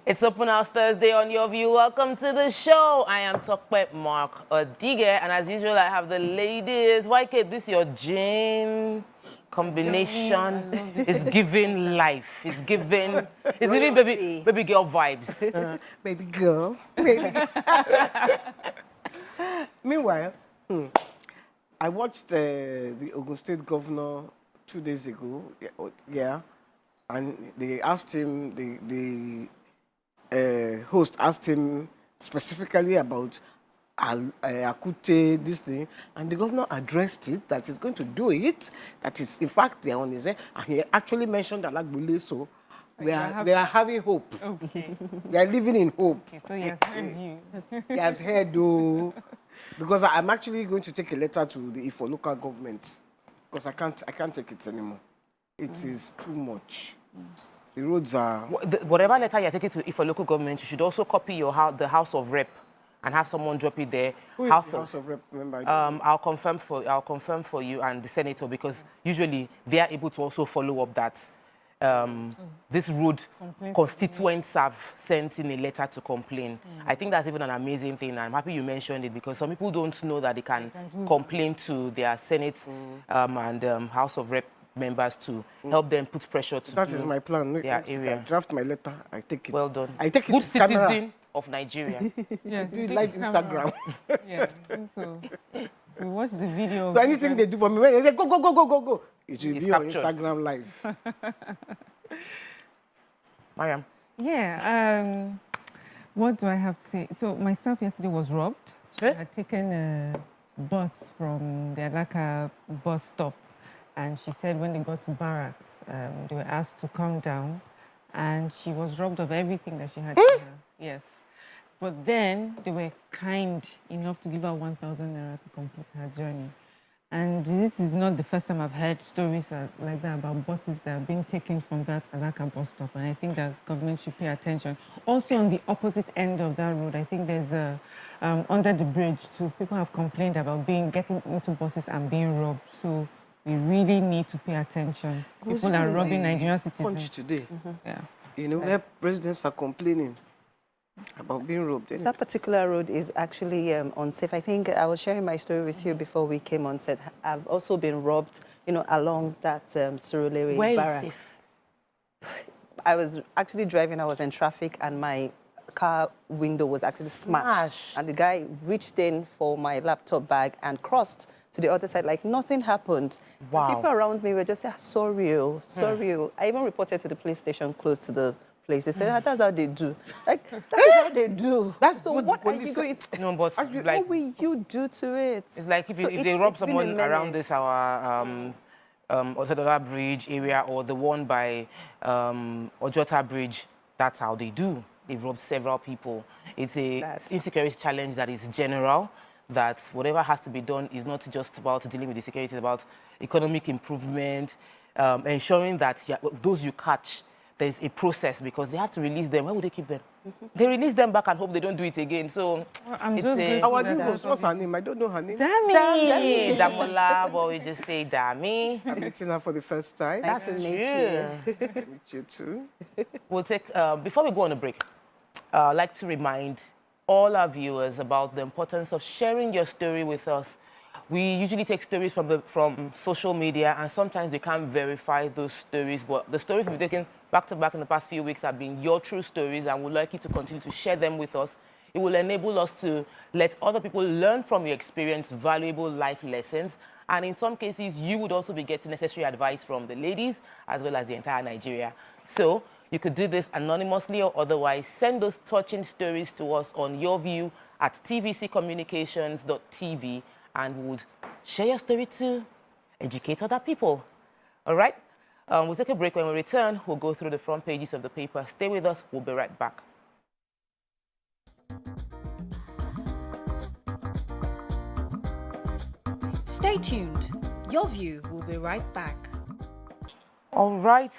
It's Open House Thursday on Your View. Welcome to the show. I am Tokpe Mark Odige, and as usual, I have the ladies. YK, this your gin combination is giving life. It's giving baby girl vibes. Baby girl. Meanwhile, I watched the Ogun State governor 2 days ago. Yeah, and they asked him, the host asked him specifically about Akute, this thing, and the governor addressed it, that he's going to do it, that is, in fact, they're on his head, and he actually mentioned Alagbule, so we are having hope. Okay. We are living in hope. Okay, so he has heard you. He has heard, though, because I'm actually going to take a letter to the Ifo local government, because I can't take it anymore. It is too much. The roads are... Whatever letter you're taking to Ifo local government, you should also copy the House of Rep and have someone drop it there. Who is the House of Rep member? I'll confirm for you and the senator, because usually they are able to also follow up that this road constituents have sent in a letter to complain. I think that's even an amazing thing. I'm happy you mentioned it, because some people don't know that they can complain to their Senate and House of Rep members to help them put pressure to That is my plan. their area. I draft my letter. I take it. Well done. I take it Good to camera. citizen of Nigeria. Yes, Do it live Instagram. Yeah, so we watch the video. So anything they do for me, when they say go, it will It's be on captured. Instagram live. Mariam. Yeah, what do I have to say? So my staff yesterday was robbed. She had taken a bus from the Alaka bus stop, and she said when they got to barracks, they were asked to come down, and she was robbed of everything that she had in her. Yes. But then they were kind enough to give her 1,000 naira to complete her journey. And this is not the first time I've heard stories like that about buses that are being taken from that Alaka bus stop. And I think that government should pay attention. Also, on the opposite end of that road, I think there's under the bridge too, people have complained about getting into buses and being robbed. So we really need to pay attention. People are robbing Nigerian citizens. Punch today. Yeah. You know, where presidents are complaining about being robbed. That particular road is actually unsafe. I think I was sharing my story with you before we came on set. I've also been robbed, along that Surulere Where barrack. is safe? I was actually driving, I was in traffic, and my car window was actually smashed. And the guy reached in for my laptop bag and crossed to the other side like nothing happened. Wow. And people around me were just saying, sorry. I even reported to the police station close to the place. They said, that's how they do. Like, that is how they do. So what are you going to... No, but What will you do to it? it's like if they rob someone around this Osedola Bridge area or the one by Ojota Bridge, that's how they do. They've robbed several people. It's a insecurity challenge that is general, that whatever has to be done is not just about dealing with the security, it's about economic improvement, ensuring that those you catch, there's a process, because they have to release them. Why would they keep them? They release them back and hope they don't do it again. So I'm it's just Our discourse, what's her name? I don't know her name. Dami, Damola, but we just say Dami. I'm meeting her for the first time. Nice to meet you. Nice to meet you too. We'll take, before we go on a break, I'd like to remind all our viewers about the importance of sharing your story with us. We usually take stories from social media, and sometimes we can't verify those stories, but the stories we've taken back to back in the past few weeks have been your true stories, and we'd like you to continue to share them with us. It will enable us to let other people learn from your experience, valuable life lessons, and in some cases, you would also be getting necessary advice from the ladies as well as the entire Nigeria. So you could do this anonymously or otherwise. Send those touching stories to us on yourview@tvccommunications.tv, and we would share your story to educate other people. All right? We'll take a break. When we return, we'll go through the front pages of the paper. Stay with us. We'll be right back. Stay tuned. Your View will be right back. All right.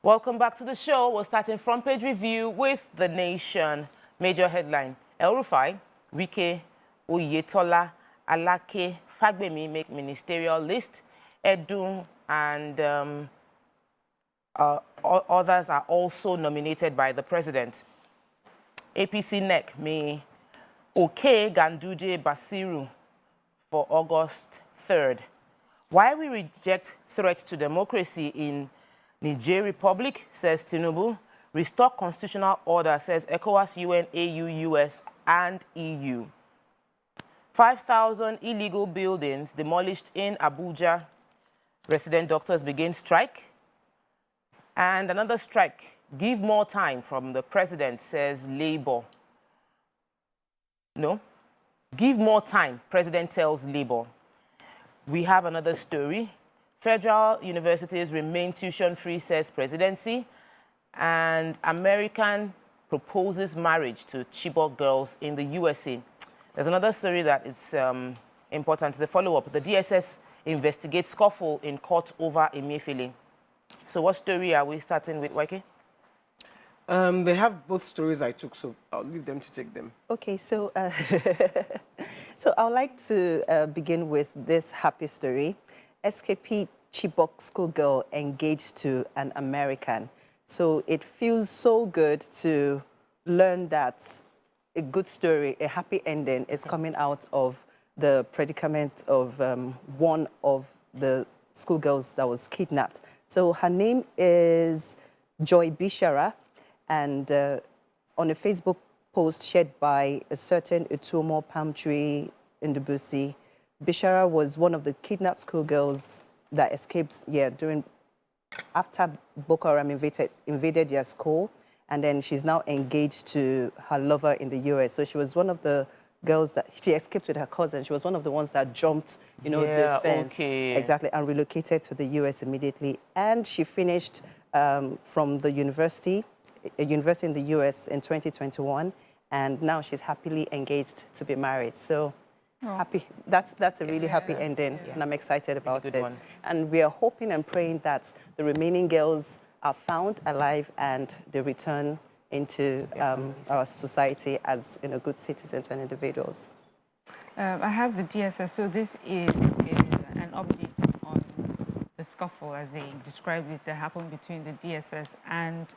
Welcome back to the show. We're starting front page review with The Nation. Major headline: El Rufai, Wike, Oyetola, Alake, Fagbemi make ministerial list. Edun and others are also nominated by the president. APC NEC may okay Ganduje Basiru for August 3rd. Why we reject threats to democracy in Niger Republic, says Tinubu. Restore constitutional order, says ECOWAS, UN, AU, US, and EU. 5,000 illegal buildings demolished in Abuja. Resident doctors begin strike. And another strike. Give more time from the president, says Labour. No. Give more time, president tells Labour. We have another story. Federal universities remain tuition-free, says presidency. And American proposes marriage to Chibok girls in the USA. There's another story that is important. It's a follow-up. The DSS investigates scuffle in court over Emefiele. So what story are we starting with, Waike? They have both stories I took, so I'll leave them to take them. Okay, so so I would like to begin with this happy story. SKP Chibok schoolgirl engaged to an American. So it feels so good to learn that a good story, a happy ending is coming out of the predicament of one of the schoolgirls that was kidnapped. So her name is Joy Bishara, and on a Facebook post shared by a certain Utumo palm tree in the Busi, Bishara was one of the kidnapped schoolgirls that escaped after Boko Haram invaded their school, and then she's now engaged to her lover in the US. So she was one of the girls that she escaped with her cousin. She was one of the ones that jumped, the fence. Okay. Exactly, and relocated to the US immediately. And she finished from the university in the US in 2021, and now she's happily engaged to be married. So happy. That's a really happy ending, and I'm excited about it. One. And we are hoping and praying that the remaining girls are found alive and they return into our society as good citizens and individuals. I have the DSS. So this is an update on the scuffle, as they described it, that happened between the DSS and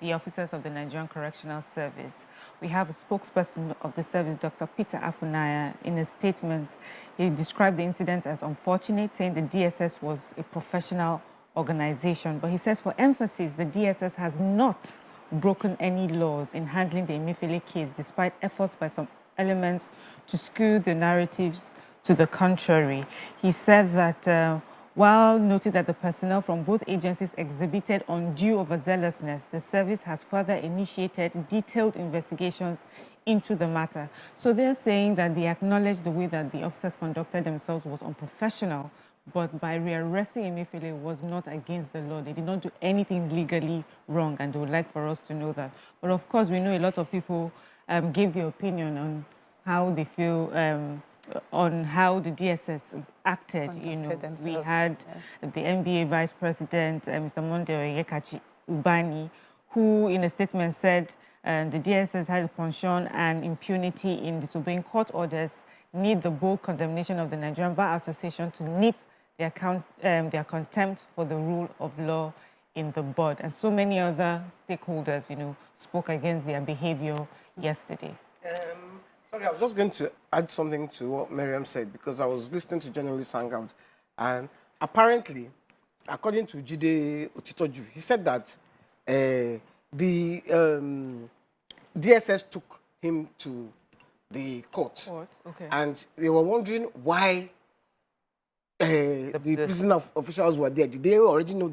the officers of the Nigerian Correctional Service. We have a spokesperson of the service, Dr. Peter Afunaya. In a statement, he described the incident as unfortunate, saying the DSS was a professional organization. But he says, for emphasis, the DSS has not broken any laws in handling the Emefiele case, despite efforts by some elements to skew the narratives to the contrary. He said that while noting that the personnel from both agencies exhibited undue overzealousness, the service has further initiated detailed investigations into the matter. So they're saying that they acknowledge the way that the officers conducted themselves was unprofessional, but by rearresting Emefiele was not against the law. They did not do anything legally wrong, and they would like for us to know that. But of course, we know a lot of people give their opinion on how they feel on how the DSS acted. We had the NBA Vice President, Mr. Monde Oyekachi Ubani, who in a statement said the DSS had a penchant and impunity in disobeying court orders, need the bold condemnation of the Nigerian Bar Association to nip their contempt for the rule of law in the bud. And so many other stakeholders, spoke against their behavior yesterday. Sorry, I was just going to add something to what Miriam said, because I was listening to Journalists Hangout, and apparently, according to Jide Otitoju, he said that the DSS took him to the court, Okay. and they were wondering why the prison officials were there. Did they already know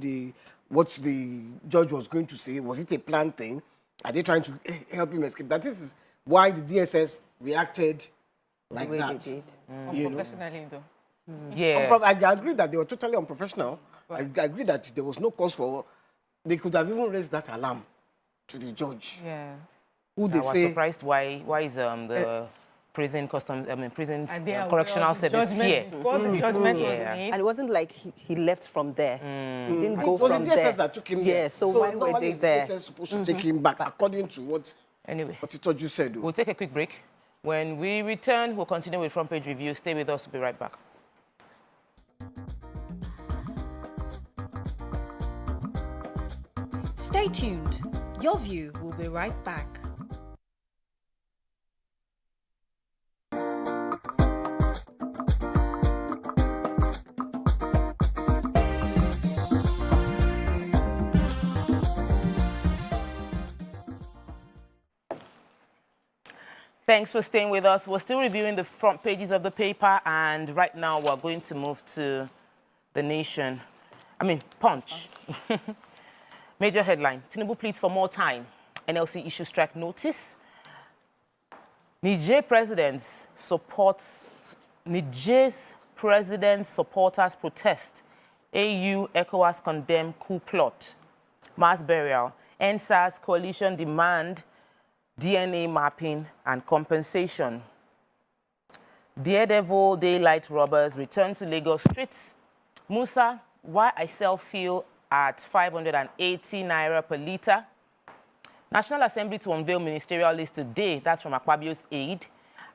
what the judge was going to say? Was it a planned thing? Are they trying to help him escape? That is why the DSS reacted like The way that. they did. Unprofessionally, though. Yeah. I agree that they were totally unprofessional. Right. I agree that there was no cause for... They could have even raised that alarm to the judge. Yeah. Who they I was say... surprised why is the prison And they are correctional aware of the service judgment here? before the judgment was Yeah. made. And it wasn't like he left from there. He didn't go It was from the DSS there. that took him Yeah, there. so why were normally they there? the DSS supposed to take him back, according to what Anyway, Otitoju said. we'll take a quick break. When we return, we'll continue with Front Page Review. Stay with us. We'll be right back. Stay tuned. Your View will be right back. Thanks for staying with us. We're still reviewing the front pages of the paper, and right now we're going to move to The Nation. Punch. Major headline, Tinubu pleads for more time. NLC issues strike notice. Niger's president's supporters protest. AU, ECOWAS condemn coup plot. Mass burial. NSAS coalition demand DNA mapping and compensation. Daredevil daylight robbers return to Lagos streets. Musa, why I sell fuel at 580 naira per litre. National Assembly to unveil ministerial list today. That's from Akpabio's aide.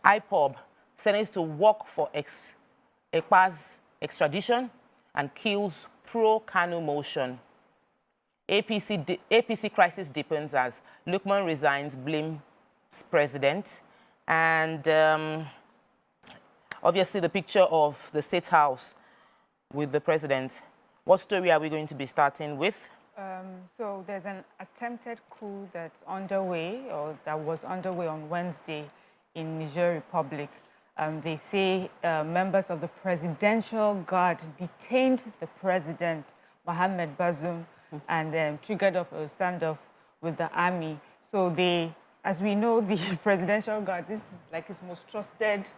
IPOB, Senate to work for ECPA's extradition and kills pro-Kanu motion. APC crisis deepens as Lukman resigns, blames president. And obviously the picture of the State House with the president. What story are we going to be starting with? So there's an attempted coup that's underway, or that was underway on Wednesday in Niger Republic. They say members of the Presidential Guard detained the president, Mohamed Bazoum, and triggered off a standoff with the army. So they, as we know, the Presidential Guard, this is like his most trusted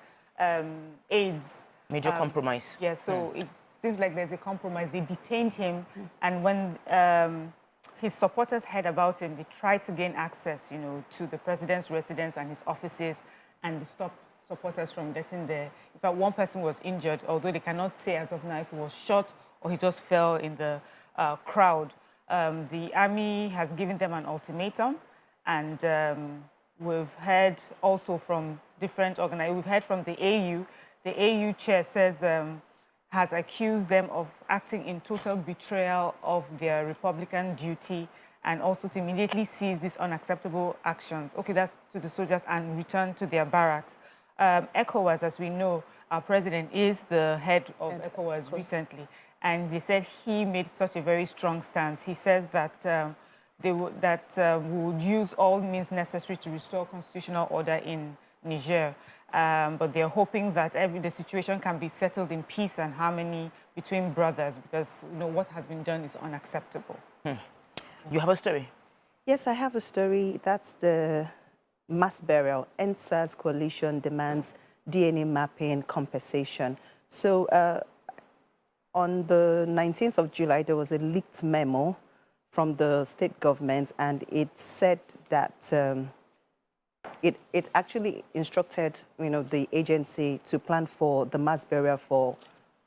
aides. Major compromise. Yeah, so it seems like there's a compromise. They detained him, and when his supporters heard about him, they tried to gain access, to the president's residence and his offices, and they stopped supporters from getting there. In fact, one person was injured, although they cannot say as of now if he was shot or he just fell in the crowd. The army has given them an ultimatum, and we've heard also from different organizations. We've heard from the AU. The AU chair says has accused them of acting in total betrayal of their Republican duty, and also to immediately cease these unacceptable actions. Okay, that's to the soldiers, and return to their barracks. ECOWAS, as we know, our president is the head of ECOWAS recently, and they said he made such a very strong stance. He says that we would use all means necessary to restore constitutional order in Niger. But they're hoping that the situation can be settled in peace and harmony between brothers, because what has been done is unacceptable. You have a story? Yes, I have a story. That's the mass burial. NSAS coalition demands DNA mapping compensation. So on the 19th of July, there was a leaked memo from the state government, and it said that it actually instructed, the agency to plan for the mass burial for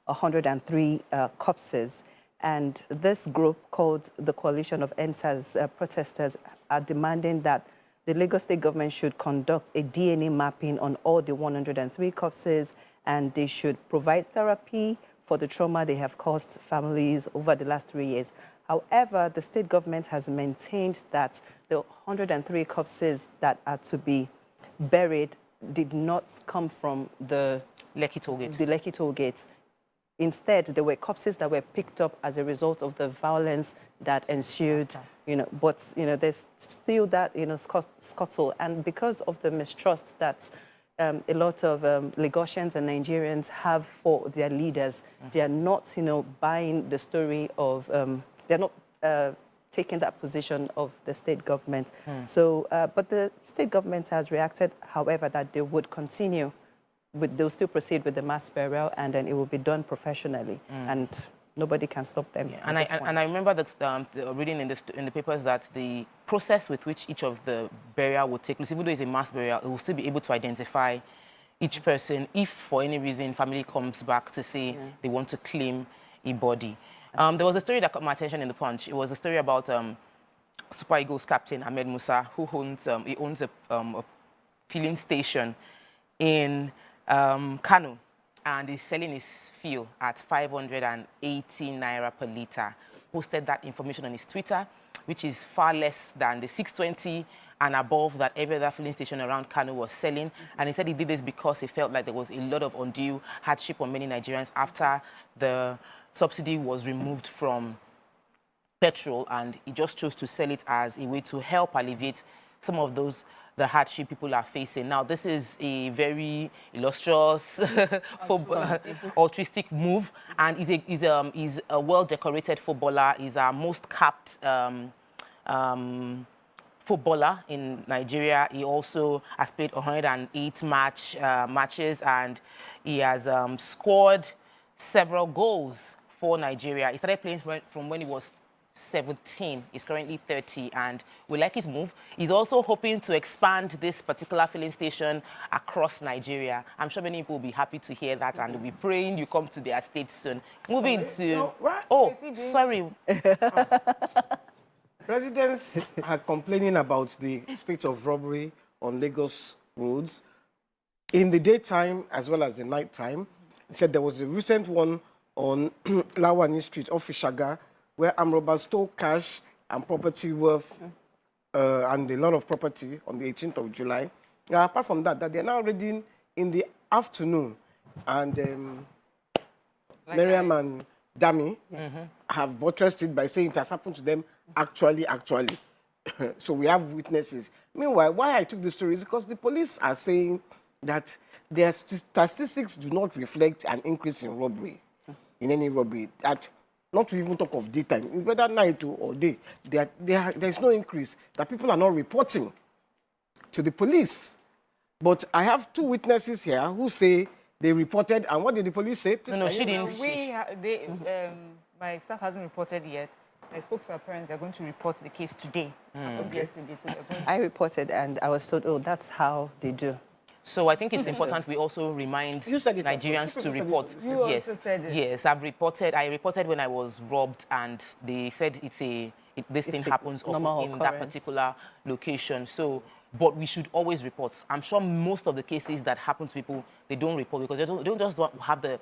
103 corpses. And this group, called the Coalition of NSAS Protesters, are demanding that the Lagos State government should conduct a DNA mapping on all the 103 corpses, and they should provide therapy for the trauma they have caused families over the last 3 years. However, the state government has maintained that the 103 corpses that are to be buried did not come from the Lekki Tollgate. The Lekki Tollgate. Instead, there were corpses that were picked up as a result of the violence that ensued. But there's still that scuttle, and because of the mistrust that a lot of Lagosians and Nigerians have for their leaders, they are not buying the story of. They're not taking that position of the state government. So, but the state government has reacted, however, that they would continue. They'll still proceed with the mass burial, and then it will be done professionally, and nobody can stop them. Yeah. And I remember that reading in the papers that the process with which each of the burial would take place, even though it's a mass burial, it will still be able to identify each person if, for any reason, family comes back to say they want to claim a body. There was a story that caught my attention in the Punch. It was a story about Super Eagles captain Ahmed Musa, who owns a filling station in Kano, and is selling his fuel at 580 naira per litre. Posted that information on his Twitter, which is far less than the 620 and above that every other filling station around Kano was selling. And he said he did this because he felt like there was a lot of undue hardship on many Nigerians after the subsidy was removed from petrol, and he just chose to sell it as a way to help alleviate some of those the hardship people are facing. Now, this is a very illustrious, altruistic move, and he's a well-decorated footballer. He's our most capped footballer in Nigeria. He also has played 108 matches, and he has scored several goals for Nigeria. He started playing from when he was 17. He's currently 30, and we like his move. He's also hoping to expand this particular filling station across Nigeria. I'm sure many people will be happy to hear that, and will be praying you come to their state soon. Moving to... No, what? Oh, sorry. Residents are complaining about the spate of robbery on Lagos roads in the daytime as well as the nighttime. They said there was a recent one on Lawani Street off Ishaga, where armed robbers stole cash and property worth and a lot of property on the 18th of July. Apart from that, they're now raiding in the afternoon, and Miriam and Dami have buttressed it by saying it has happened to them actually. So we have witnesses. Meanwhile, why I took this story is because the police are saying that their statistics do not reflect an increase in robbery, in any robbery. That, not to even talk of daytime, whether night or day, there's no increase, that people are not reporting to the police. But I have two witnesses here who say they reported, and what did the police say? Please, No, she didn't. My staff hasn't reported yet. I spoke to our parents. They're going to report the case today. Yesterday, so they're going to... I reported, and I was told, oh, that's how they do. So I think it's important we also remind Nigerians to report. You also said it. Yes, I reported when I was robbed, and they said this thing happens often in that particular location. So, but we should always report. I'm sure most of the cases that happen to people, they don't report because they don't just have the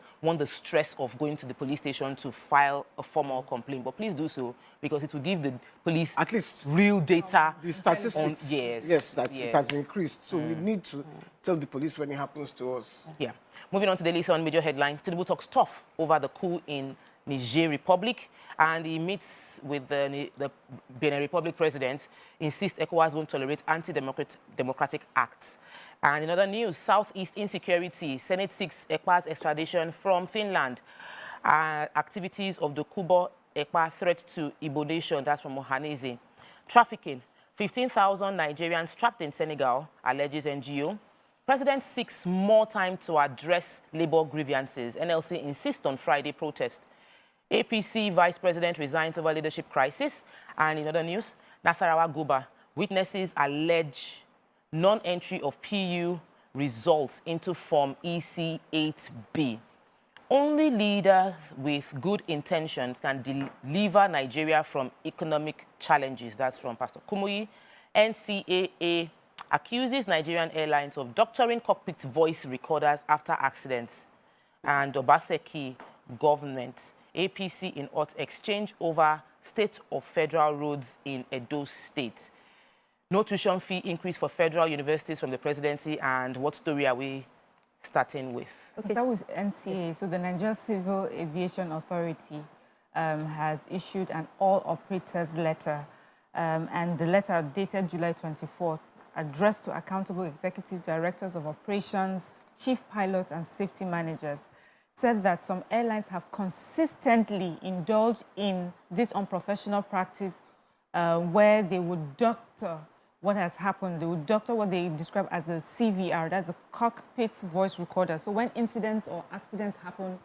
stress of going to the police station to file a formal complaint. But please do so, because it will give the police at least real data. The statistics. Yes, it has increased. So we need to tell the police when it happens to us. Yeah. Moving on to the list on major headlines, Tinubu talks tough over the coup in Niger Republic, and he meets with the Benin Republic president, insists ECOWAS won't tolerate anti-democratic acts. And in other news, Southeast insecurity, Senate seeks ECPA's extradition from Finland. Activities of the Kubo ECPA threat to Igbo nation, that's from Ohanese. Trafficking, 15,000 Nigerians trapped in Senegal, alleges NGO. President seeks more time to address labor grievances. NLC insists on Friday protest. APC vice president resigns over leadership crisis. And in other news, Nasarawa Guba, witnesses allege non-entry of PU results into Form EC8B. Only leaders with good intentions can deliver Nigeria from economic challenges. That's from Pastor Kumuyi. NCAA accuses Nigerian airlines of doctoring cockpit voice recorders after accidents. And Obaseki government, APC in hot exchange over state of federal roads in Edo State. No tuition fee increase for federal universities from the presidency. And what story are we starting with? Okay, that was NCA. So the Nigeria Civil Aviation Authority has issued an all operators letter. And the letter dated July 24th, addressed to accountable executive directors of operations, chief pilots, and safety managers, said that some airlines have consistently indulged in this unprofessional practice where they would doctor what has happened. They would doctor what they describe as the CVR, that's the cockpit voice recorder. So when incidents or accidents happen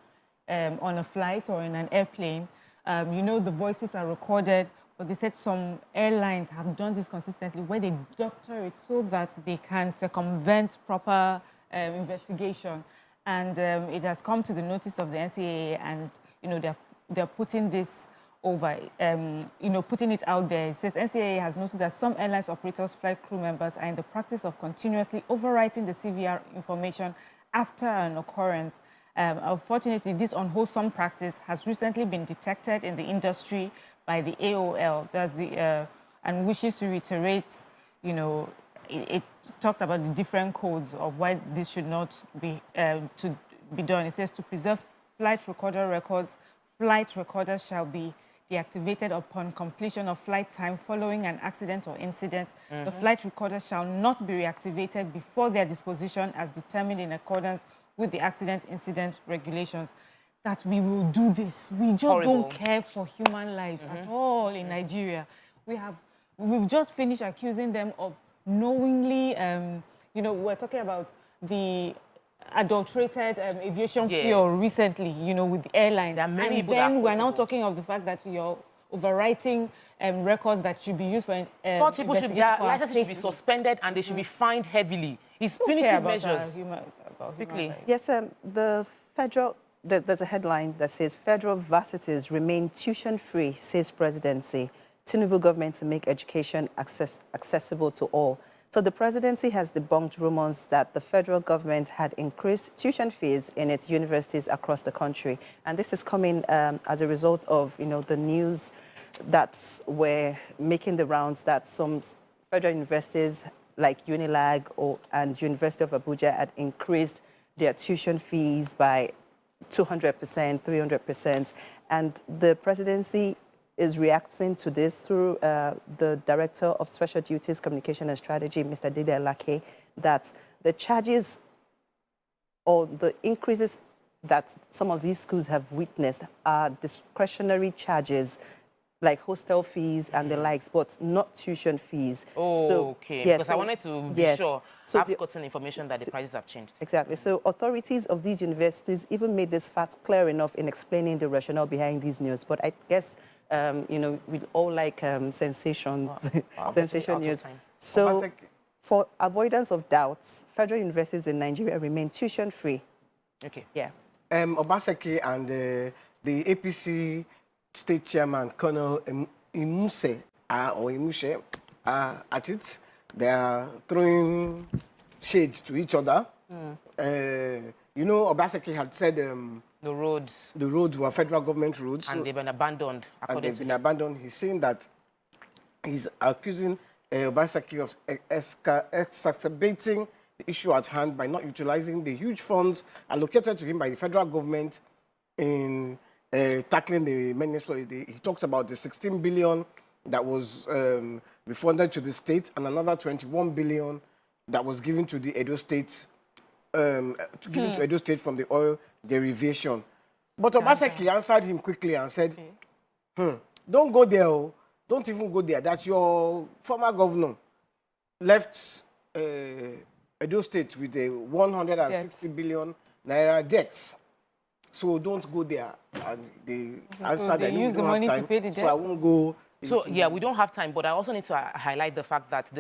on a flight or in an airplane, you know the voices are recorded, but they said some airlines have done this consistently where they doctor it so that they can circumvent proper investigation. And it has come to the notice of the NCAA, and you know they're putting this over, putting it out there. It says NCAA has noted that some airlines operators, flight crew members are in the practice of continuously overwriting the CVR information after an occurrence. Unfortunately, this unwholesome practice has recently been detected in the industry by the AOL. That's and wishes to reiterate, it talked about the different codes of why this should not be to be done. It says to preserve flight recorder records, flight recorders shall be deactivated upon completion of flight time following an accident or incident. The flight recorder shall not be reactivated before their disposition as determined in accordance with the accident incident regulations. That we will do this. We just don't care for human lives at all in Nigeria. We've just finished accusing them of knowingly, you know, we're talking about the adulterated aviation fuel recently, you know, with the airline. And then we're now talking of the fact that you're overwriting records that should be used for such people should their licenses should be suspended and they should be fined heavily. It's punitive measures. Quickly. Yes, there's a headline that says federal varsities remain tuition-free, says presidency. Tinubu government to make education accessible to all. So the presidency has debunked rumors that the federal government had increased tuition fees in its universities across the country. And this is coming as a result of, you know, the news that were making the rounds that some federal universities like Unilag and University of Abuja had increased their tuition fees by 200%, 300%. And the presidency is reacting to this through the Director of Special Duties, Communication and Strategy, Mr. Dede Alake, that the charges or the increases that some of these schools have witnessed are discretionary charges like hostel fees and the likes, but not tuition fees. Oh, so, okay. Yes, because I wanted to be sure. So I've gotten information that the prices have changed. Exactly. So authorities of these universities even made this fact clear enough in explaining the rationale behind these news. But I guess, you know, we all like sensations, sensation news. So for avoidance of doubts, federal universities in Nigeria remain tuition-free. Okay. Yeah. Obaseki and the APC State Chairman, Colonel Imuse, at it. They are throwing shade to each other. You know, Obaseki had said the roads were federal government roads. And they've been abandoned. And they've been abandoned. He's saying that he's accusing Obaseki of exacerbating the issue at hand by not utilizing the huge funds allocated to him by the federal government in tackling the menace. He talks about the 16 billion that was refunded to the state and another 21 billion that was given to the Edo State, given to Edo State from the oil derivation. But Obaseki answered him quickly and said, don't go there. Don't even go there. That's your former governor left Edo State with a 160 billion naira debt. So don't go there. And they answered that they use the money to pay the debt. So I won't go. So yeah, we don't have time, but I also need to highlight the fact that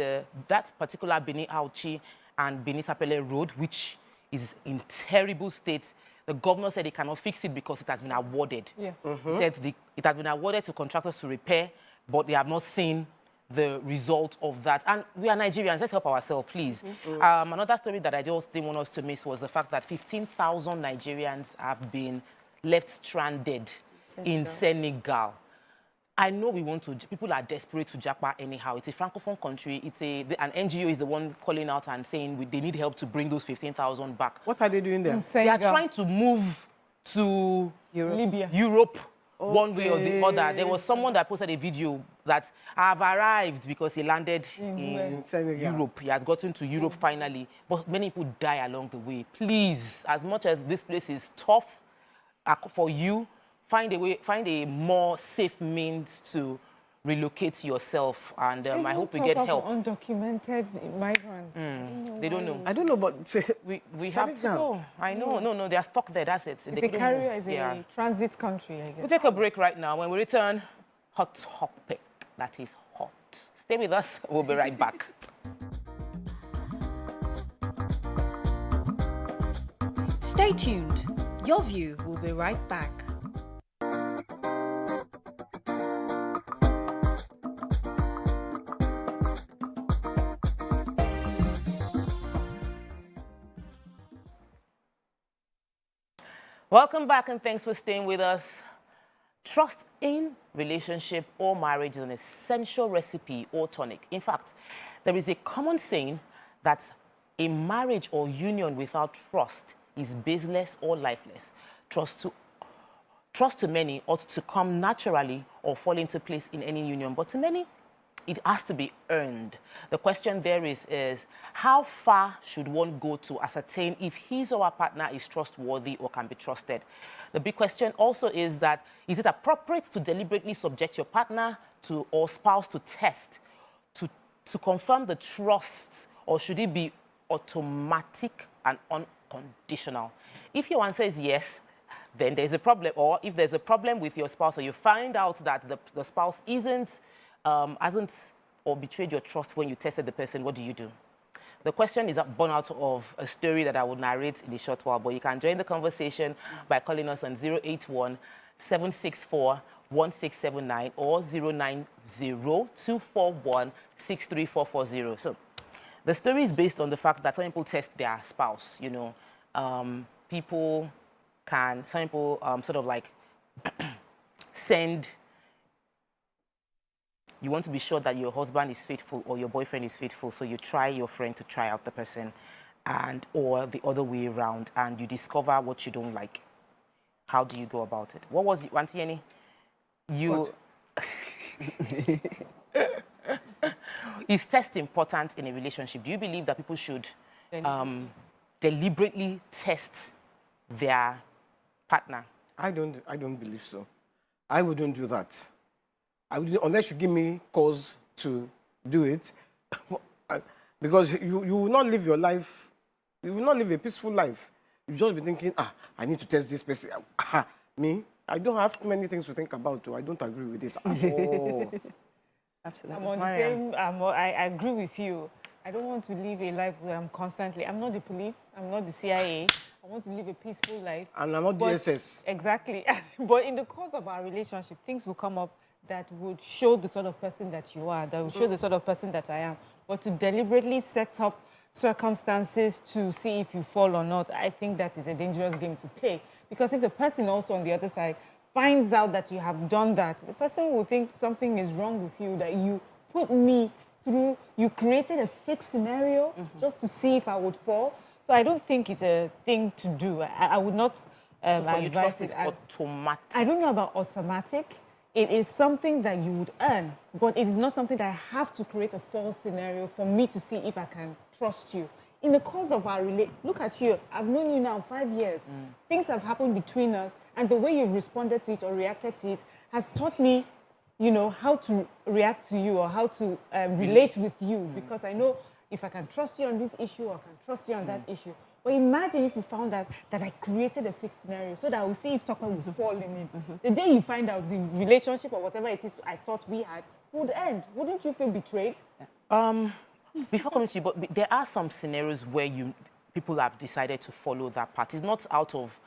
that particular Benin Auchi and Benin Sapele road, which is in terrible state, the governor said he cannot fix it because it has been awarded. Yes. He said it has been awarded to contractors to repair, but they have not seen the result of that. And we are Nigerians. Let's help ourselves, please. Another story that I just didn't want us to miss was the fact that 15,000 Nigerians have been left stranded in Senegal. I know people are desperate to japa anyhow. It's a francophone country. An NGO is the one calling out and saying they need help to bring those 15,000 back. What are they doing there? They are trying to move to Europe. One way or the other. There was someone that posted a video that I've arrived because he landed in Europe. He has gotten to Europe finally. But many people die along the way. Please, as much as this place is tough for you, find a more safe means to relocate yourself. And I hope we get help. Undocumented migrants. They don't know. I don't know, but we have to go. I know. No, they are stuck there. That's it. The carrier is a transit country, I guess. We'll take a break right now. When we return, hot topic. That is hot. Stay with us. We'll be right back. Stay tuned. Your View will be right back. Welcome back and thanks for staying with us. Trust in relationship or marriage is an essential recipe or tonic. In fact, there is a common saying that a marriage or union without trust is baseless or lifeless. Trust Trust to many ought to come naturally or fall into place in any union, but to many, it has to be earned. The question there is how far should one go to ascertain if his or her partner is trustworthy or can be trusted? The big question also is that, is it appropriate to deliberately subject your partner to or spouse to test to confirm the trust, or should it be automatic and unconditional? If your answer is yes, then there's a problem. Or if there's a problem with your spouse, or you find out that the spouse hasn't or betrayed your trust when you tested the person, what do you do? The question is born out of a story that I will narrate in a short while, but you can join the conversation by calling us on 081-764-1679 or 090-241-63440. So the story is based on the fact that some people test their spouse, you know. Some people sort of like send, you want to be sure that your husband is faithful or your boyfriend is faithful, so you try your friend to try out the person, and or the other way around, and you discover what you don't like. How do you go about it? What was it, Auntie Yeni? Is test important in a relationship? Do you believe that people should deliberately test their partner? I don't believe so. I wouldn't do that. Unless you give me cause to do it, because you will not live your life, you will not live a peaceful life. You just be thinking, I need to test this person. Me, I don't have too many things to think about, so I don't agree with it at all. Absolutely. I'm on the same, I agree with you. I don't want to live a life where I'm not the police, I'm not the CIA. I want to live a peaceful life. And I'm not DSS. Exactly. But in the course of our relationship, things will come up that would show the sort of person that you are, that would show the sort of person that I am. But to deliberately set up circumstances to see if you fall or not, I think that is a dangerous game to play. Because if the person also on the other side finds out that you have done that, the person will think something is wrong with you, that you put me through, you created a fixed scenario just to see if I would fall. So I don't think it's a thing to do. I would not so for you, trust is automatic? I don't know about automatic. It is something that you would earn, but it is not something that I have to create a false scenario for me to see if I can trust you. In the course of our relationship, look at you, I've known you now 5 years. Things have happened between us, and the way you've responded to it or reacted to it has taught me, you know, how to react to you or how to relate with you, because I know if I can trust you on this issue or I can trust you on that issue. But imagine if you found out that I created a fixed scenario so that I will see if Tokwe would fall in it. The day you find out the relationship or whatever it is I thought we had would end. Wouldn't you feel betrayed? Before coming to you, but there are some scenarios where people have decided to follow that path. It's not out of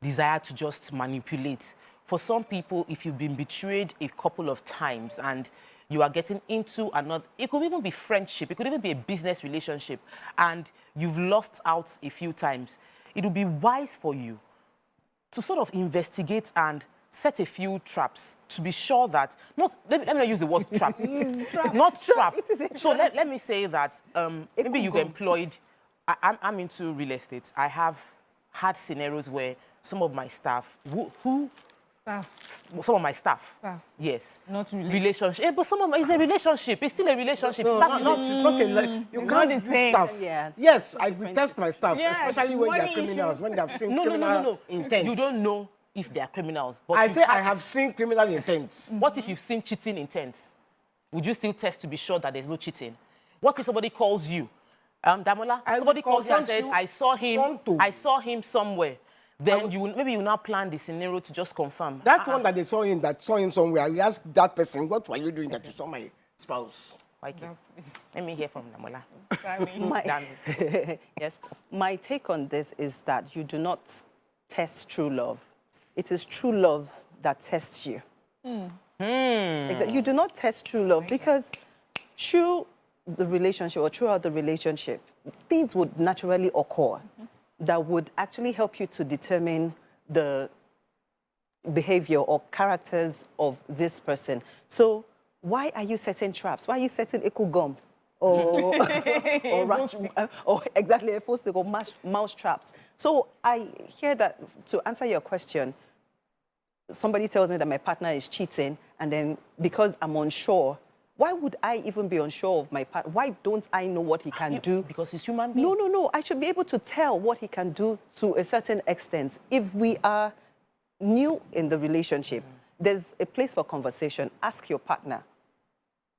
desire to just manipulate. For some people, if you've been betrayed a couple of times and you are getting into another, it could even be friendship, it could even be a business relationship, and you've lost out a few times, it would be wise for you to sort of investigate and set a few traps to be sure that, let me not use the word trap, not trap. So let me say that maybe you've employed, I'm into real estate. I have had scenarios where some of my staff, some of my staff. Yes. Not really. Relationship. Yeah, but it's a relationship. It's still a relationship. No, it's not a you can't do staff. Yeah. Yes, I will test my staff, Yeah, especially when they are money criminals, issues. when they have seen No. criminal intent. You don't know if they are criminals. But I say I have seen criminal intent. What if you've seen cheating intents? Would you still test to be sure that there's no cheating? What if somebody calls you, Damola? Somebody calls you and said, I saw him somewhere. Then maybe you now plan the scenario to just confirm. That one that they saw him somewhere, I asked that person, what were you doing that you saw my spouse? Like let me hear from Damola. Yes. My take on this is that you do not test true love. It is true love that tests you. You do not test true love because through the relationship or throughout the relationship, things would naturally occur that would actually help you to determine the behavior or characters of this person. So why are you setting traps? Why are you setting echo gum? Or exactly, a false or mouse traps. So I hear that, to answer your question, somebody tells me that my partner is cheating, and then because I'm unsure, why would I even be unsure of my partner? Why don't I know what he can do? Because he's human being. No. I should be able to tell what he can do to a certain extent. If we are new in the relationship, there's a place for conversation. Ask your partner,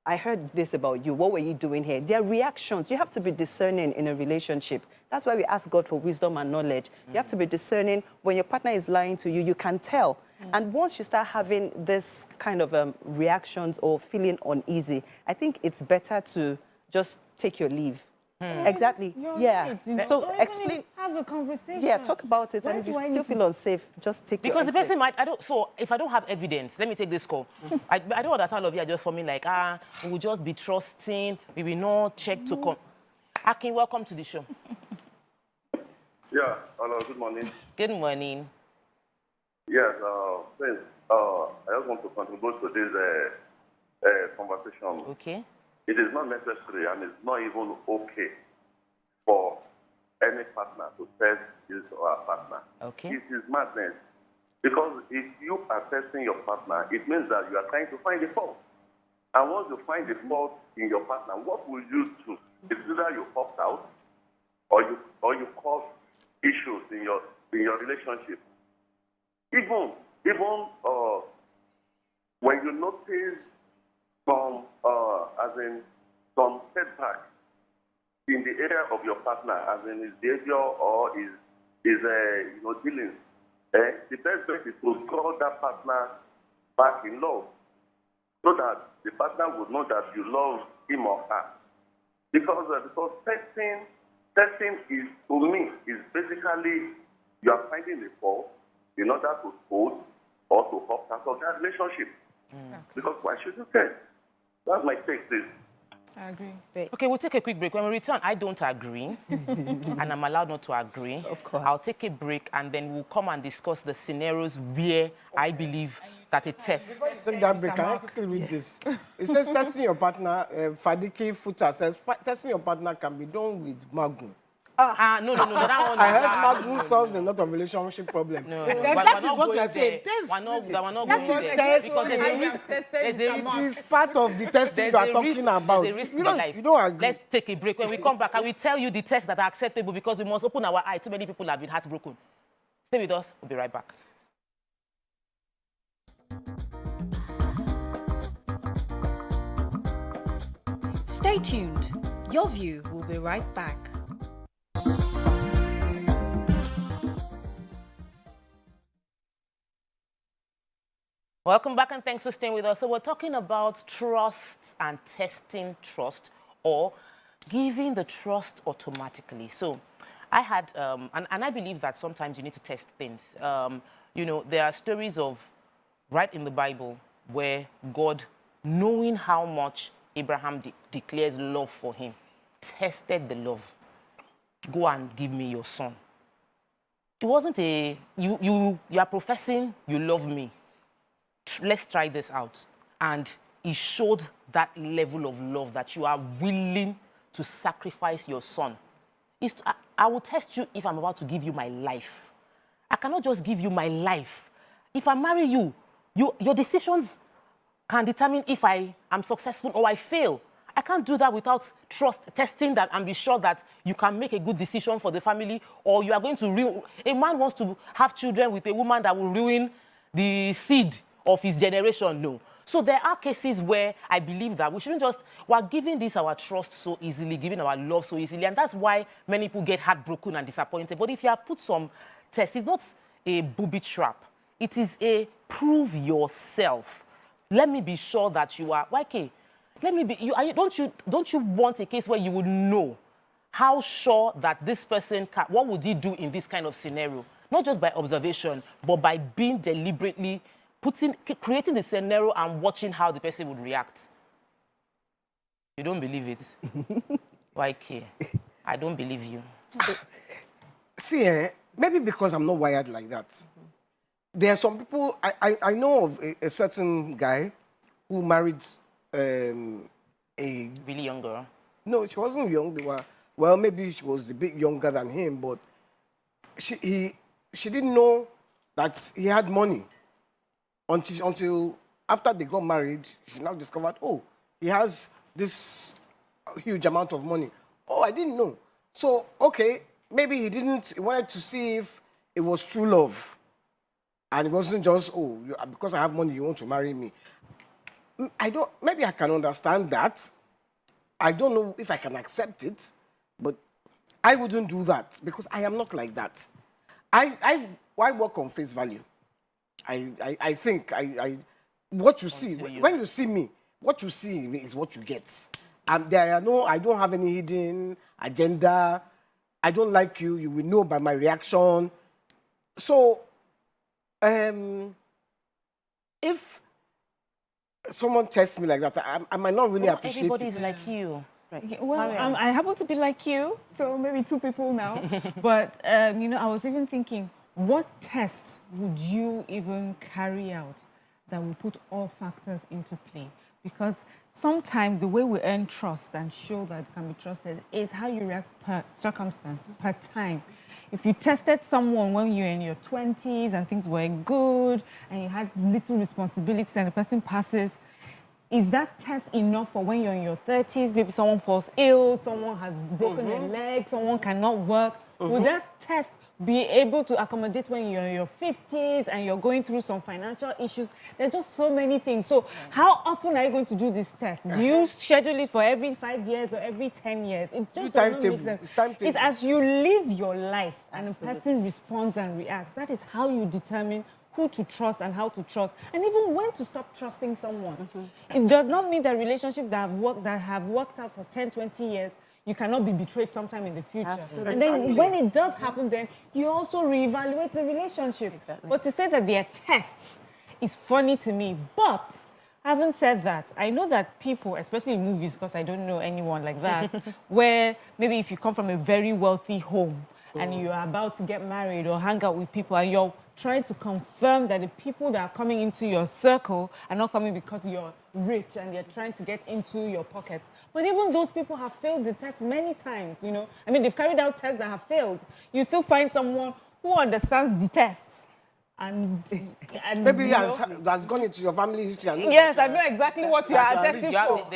I heard this about you. What were you doing here? Their reactions. You have to be discerning in a relationship. That's why we ask God for wisdom and knowledge. You have to be discerning. When your partner is lying to you, you can tell. And once you start having this kind of reactions or feeling uneasy, I think it's better to just take your leave. Exactly. You're Yeah. right, you know. So Or even explain. have a conversation. Yeah, talk about it. Why And if you do I still need feel to- unsafe, just take your Because the person exits. might, so if I don't have evidence, let me take this call. I don't understand all of you are just for me like, we will just be trusting, we will not check to come. Akin, welcome to the show. Yeah, hello, good morning. Good morning. Yes, friends, I just want to contribute to this conversation. Okay. It is not necessary and it's not even okay for any partner to test his or her partner. Okay. It is madness. Because if you are testing your partner, it means that you are trying to find the fault. And once you find the fault in your partner, what will you do? It's either you opt out or you cause issues in your relationship. Even when you notice some setback in the area of your partner, as in his behavior or his dealings, the best bet is to call that partner back in love, so that the partner would know that you love him or her. Because testing is, to me, is basically you are finding the fault in order to hold or to opt out of that relationship. Because why should you test? That's my take, please. I agree. Okay, we'll take a quick break. When we return, I don't agree, and I'm allowed not to agree. Of course. I'll take a break, and then we'll come and discuss the scenarios where I believe that a test. Take that break. Can I quickly read this? It says testing your partner, Fadiki Futa says, testing your partner can be done with Magnum. No, that one. I heard Magnum solves a lot of relationship problems. No, That is what we are saying. We're not That going is there. testing. Because there's a risk. There's a It risk. is part of the testing you are talking about. There's a risk You to your don't, life. you don't agree. Let's take a break. When we come back, I will tell you the tests that are acceptable because we must open our eye. Too many people have been heartbroken. Stay with us. We'll be right back. Stay tuned. Your View will be right back. Welcome back and thanks for staying with us. So we're talking about trust and testing trust or giving the trust automatically. So I had, and I believe that sometimes you need to test things. There are stories of right in the Bible where God, knowing how much Abraham declares love for him, tested the love. Go and give me your son. It wasn't you are professing you love me. Let's try this out. And he showed that level of love that you are willing to sacrifice your son. I will test you if I'm about to give you my life. I cannot just give you my life. If I marry you, your decisions can determine if I am successful or I fail. I can't do that without testing that and be sure that you can make a good decision for the family, or you are going to ruin. A man wants to have children with a woman that will ruin the seed of his generation. No. So there are cases where I believe that we shouldn't we're giving our trust so easily, giving our love so easily, and that's why many people get heartbroken and disappointed. But if you have put some tests, it's not a booby trap. It is a prove yourself. Let me be sure that you are, YK, let me be, don't you want a case where you would know how sure that this person can, what would he do in this kind of scenario? Not just by observation, but by being deliberately creating the scenario and watching how the person would react. You don't believe it? YK, I don't believe you. See, maybe because I'm not wired like that. There are some people, I know of a certain guy who married a... Really young girl? No, she wasn't young. Well, maybe she was a bit younger than him, but she didn't know that he had money. until after they got married, she now discovered, oh, he has this huge amount of money. Oh, I didn't know. So, okay, maybe he wanted to see if it was true love. And it wasn't just, oh, because I have money, you want to marry me. Maybe I can understand that. I don't know if I can accept it, but I wouldn't do that because I am not like that. I work on face value. I think what you see, when you see me, what you see is what you get. And I don't have any hidden agenda. I don't like you. You will know by my reaction. So, if someone tests me like that, I might not really appreciate it. Everybody's like you. Right. Well, I happen to be like you, so maybe two people now. But, you know, I was even thinking, what test would you even carry out that will put all factors into play? Because sometimes the way we earn trust and show that it can be trusted is how you react per circumstance, per time. If you tested someone when you're in your 20s and things were good and you had little responsibilities and the person passes, is that test enough for when you're in your 30s? Maybe someone falls ill, someone has broken their leg, someone cannot work. Would that test be able to accommodate when you're in your 50s and you're going through some financial issues? There are just so many things. So how often are you going to do this test? Do you schedule it for every 5 years or every 10 years? It just doesn't make sense. It's as you live your life and a person responds and reacts. That is how you determine who to trust and how to trust, and even when to stop trusting someone. It does not mean that relationships that have worked out for 10, 20 years, you cannot be betrayed sometime in the future. Absolutely. And then when it does happen, then you also reevaluate the relationship. Exactly. But to say that they are tests is funny to me. But having said that, I know that people, especially in movies, because I don't know anyone like that, where maybe if you come from a very wealthy home and you're about to get married or hang out with people and you're trying to confirm that the people that are coming into your circle are not coming because you're rich and they're trying to get into your pockets. But even those people have failed the test many times, you know. I mean, they've carried out tests that have failed. You still find someone who understands the test. And Maybe has gone into your family history. Yes, I know exactly what you are attesting for.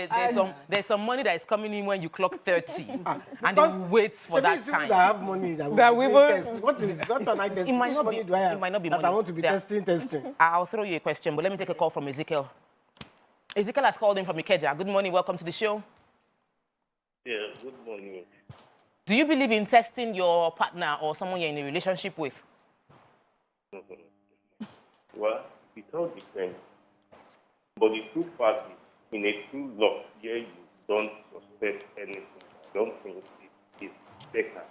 There's some money that is coming in when you clock 30. And then waits for that time. I have money that we test. What am I testing? It might not be, do I have it might not be that money. I want to be testing. I'll throw you a question, but let me take a call from Ezekiel. Ezekiel has called in from Ikeja. Good morning, welcome to the show. Yeah, good morning. Do you believe in testing your partner or someone you're in a relationship with? Well, it all depends. But the true fact is, in a true love, where you don't suspect anything, I don't think it's better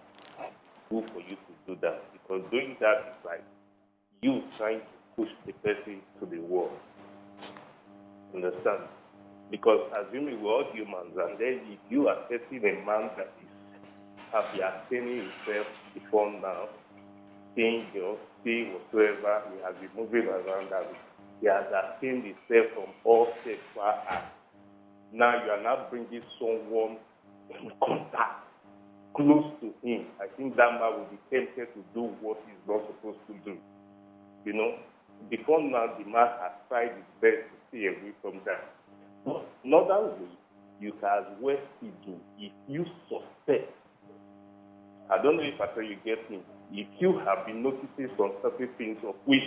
good for you to do that. Because doing that is like you trying to push the person to the wall. Understand? Because assuming we're all humans, and then if you are testing a man that has been attaining himself before now, seeing whatsoever, he has been moving around, that he has attained himself from all sexual acts. Now you are not bringing someone in contact close to him. I think that man will be tempted to do what he's not supposed to do. You know, before now, the man has tried his best to stay away from that. But another way, you can as well still do if you suspect. I don't know if I tell you get me. If you have been noticing some certain things of which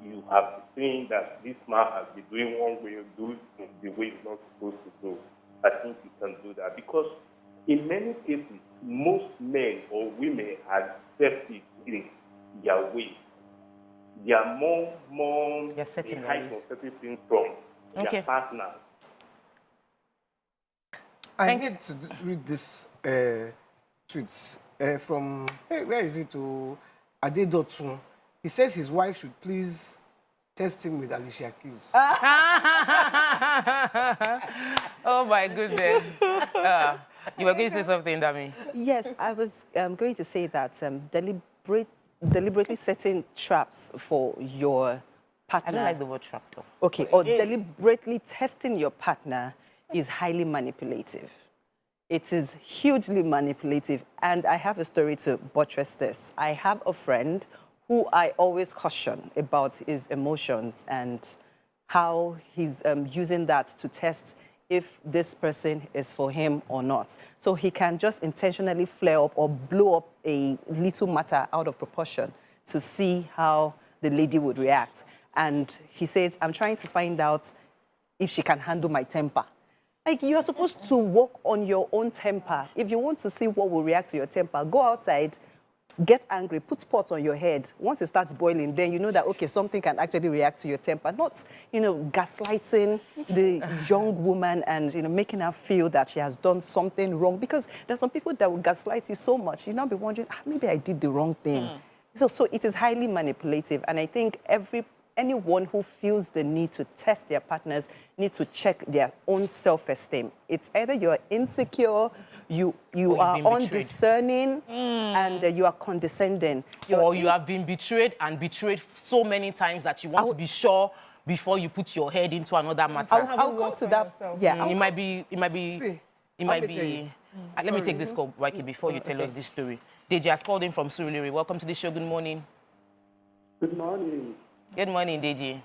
you have been saying that this man has been doing one way or doing the way he's not supposed to do, I think you can do that. Because in many cases, most men or women accept it in their way. They are more setting they hide certain things from their partner. I need to read this tweets from, where is it, to Adedotun. He says his wife should please test him with Alicia Keys. Oh my goodness. You were going to say something, Dami? Yes, I was going to say that deliberately setting traps for your partner. I don't like the word trap, though. Okay, or deliberately testing your partner is highly manipulative. It is hugely manipulative. And I have a story to buttress this. I have a friend who I always caution about his emotions and how he's using that to test if this person is for him or not. So he can just intentionally flare up or blow up a little matter out of proportion to see how the lady would react. And he says, I'm trying to find out if she can handle my temper. Like, you are supposed to work on your own temper. If you want to see what will react to your temper, go outside, get angry, put pot on your head. Once it starts boiling, then you know that, okay, something can actually react to your temper. Not, gaslighting the young woman and, making her feel that she has done something wrong. Because there's some people that will gaslight you so much, you now be wondering, maybe I did the wrong thing. So it is highly manipulative. And I think anyone who feels the need to test their partners need to check their own self-esteem. It's either you're insecure, you are undiscerning, and you are condescending. Or you have been betrayed so many times that you want to be sure before you put your head into another matter. I'll come to that. Yeah, it might be. Let me take this call, Waiki, before you tell us this story. Deji has called in from Surulere. Welcome to the show. Good morning. Good morning. Good morning, Deji.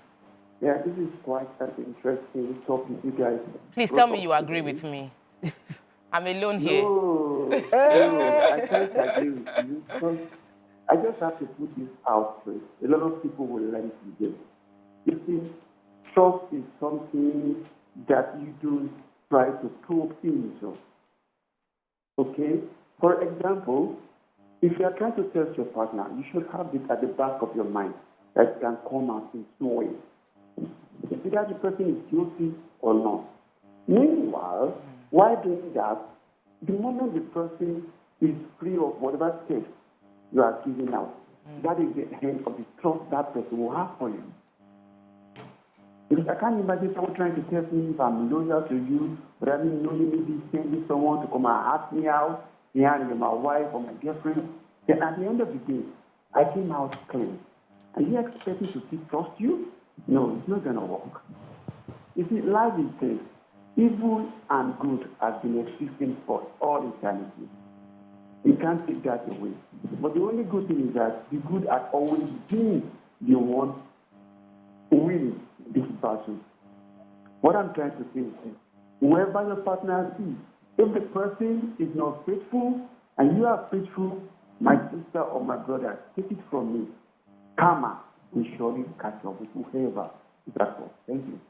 Yeah, this is quite an interesting topic, you guys. Please tell me you agree with me. I'm alone here. No, I can't agree with you because I just have to put this out first. A lot of people will learn from this. You see, trust is something that you do try to probe in yourself. Okay? For example, if you are trying to test your partner, you should have it at the back of your mind that can come out in two ways. If either the person is guilty or not. Meanwhile, while doing that, the moment the person is free of whatever test you are giving out, that is the end of the trust that person will have for you. Because I can't imagine someone trying to test me if I'm loyal to you, but I'm maybe sending someone to come and ask me out, you're my wife or my girlfriend. Then at the end of the day, I came out clean. Are you expecting to still trust you? No, it's not going to work. You see, life is this. Evil and good has been existing for all eternity. You can't take that away. But the only good thing is that the good has always been the one winning this battle. What I'm trying to say is, whoever your partner is, if the person is not faithful and you are faithful, my sister or my brother, take it from me. Karma will surely catch up with whoever. That's all. Thank you.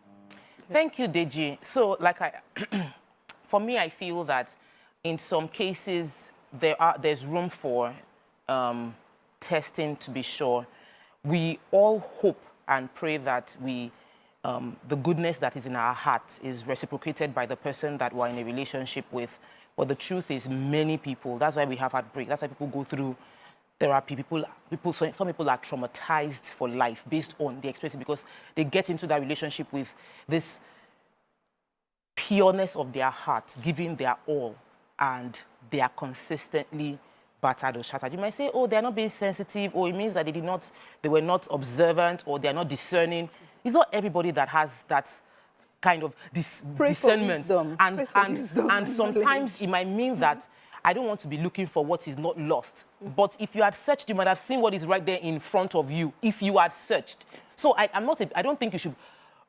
Thank you, Deji. So, for me, I feel that in some cases there's room for testing to be sure. We all hope and pray that the goodness that is in our heart is reciprocated by the person that we're in a relationship with. But the truth is, many people, that's why we have heartbreak, that's why people go through therapy. Some people are traumatized for life based on the experience because they get into that relationship with this pureness of their hearts, giving their all, and they are consistently battered or shattered. You might say, oh, they're not being sensitive, or it means that they were not observant, or they're not discerning. It's not everybody that has that kind of discernment. And sometimes it might mean that I don't want to be looking for what is not lost. But if you had searched, you might have seen what is right there in front of you, if you had searched. So I don't think you should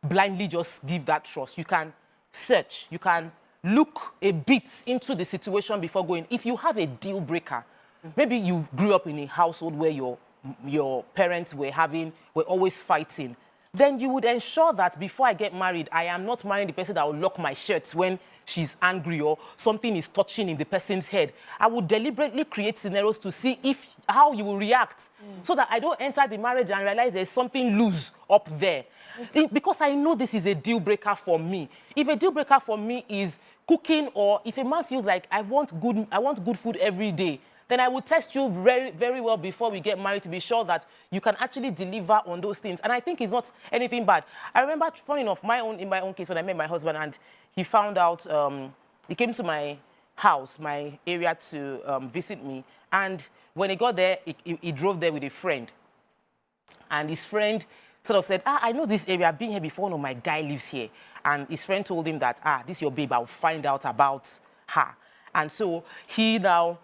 blindly just give that trust. You can search. You can look a bit into the situation before going. If you have a deal breaker, maybe you grew up in a household where your parents were always fighting, then you would ensure that before I get married, I am not marrying the person that will lock my shirts when she's angry or something is touching in the person's head. I would deliberately create scenarios to see how you will react so that I don't enter the marriage and realize there's something loose up there. Because I know this is a deal breaker for me. If a deal breaker for me is cooking, or if a man feels like I want good food every day, then I will test you very, very well before we get married to be sure that you can actually deliver on those things. And I think it's not anything bad. I remember, funny enough, in my own case, when I met my husband and he found out, he came to my house, my area to visit me. And when he got there, he drove there with a friend. And his friend sort of said, I know this area, I've been here before, no, my guy lives here. And his friend told him that, this is your babe, I'll find out about her. And so he now,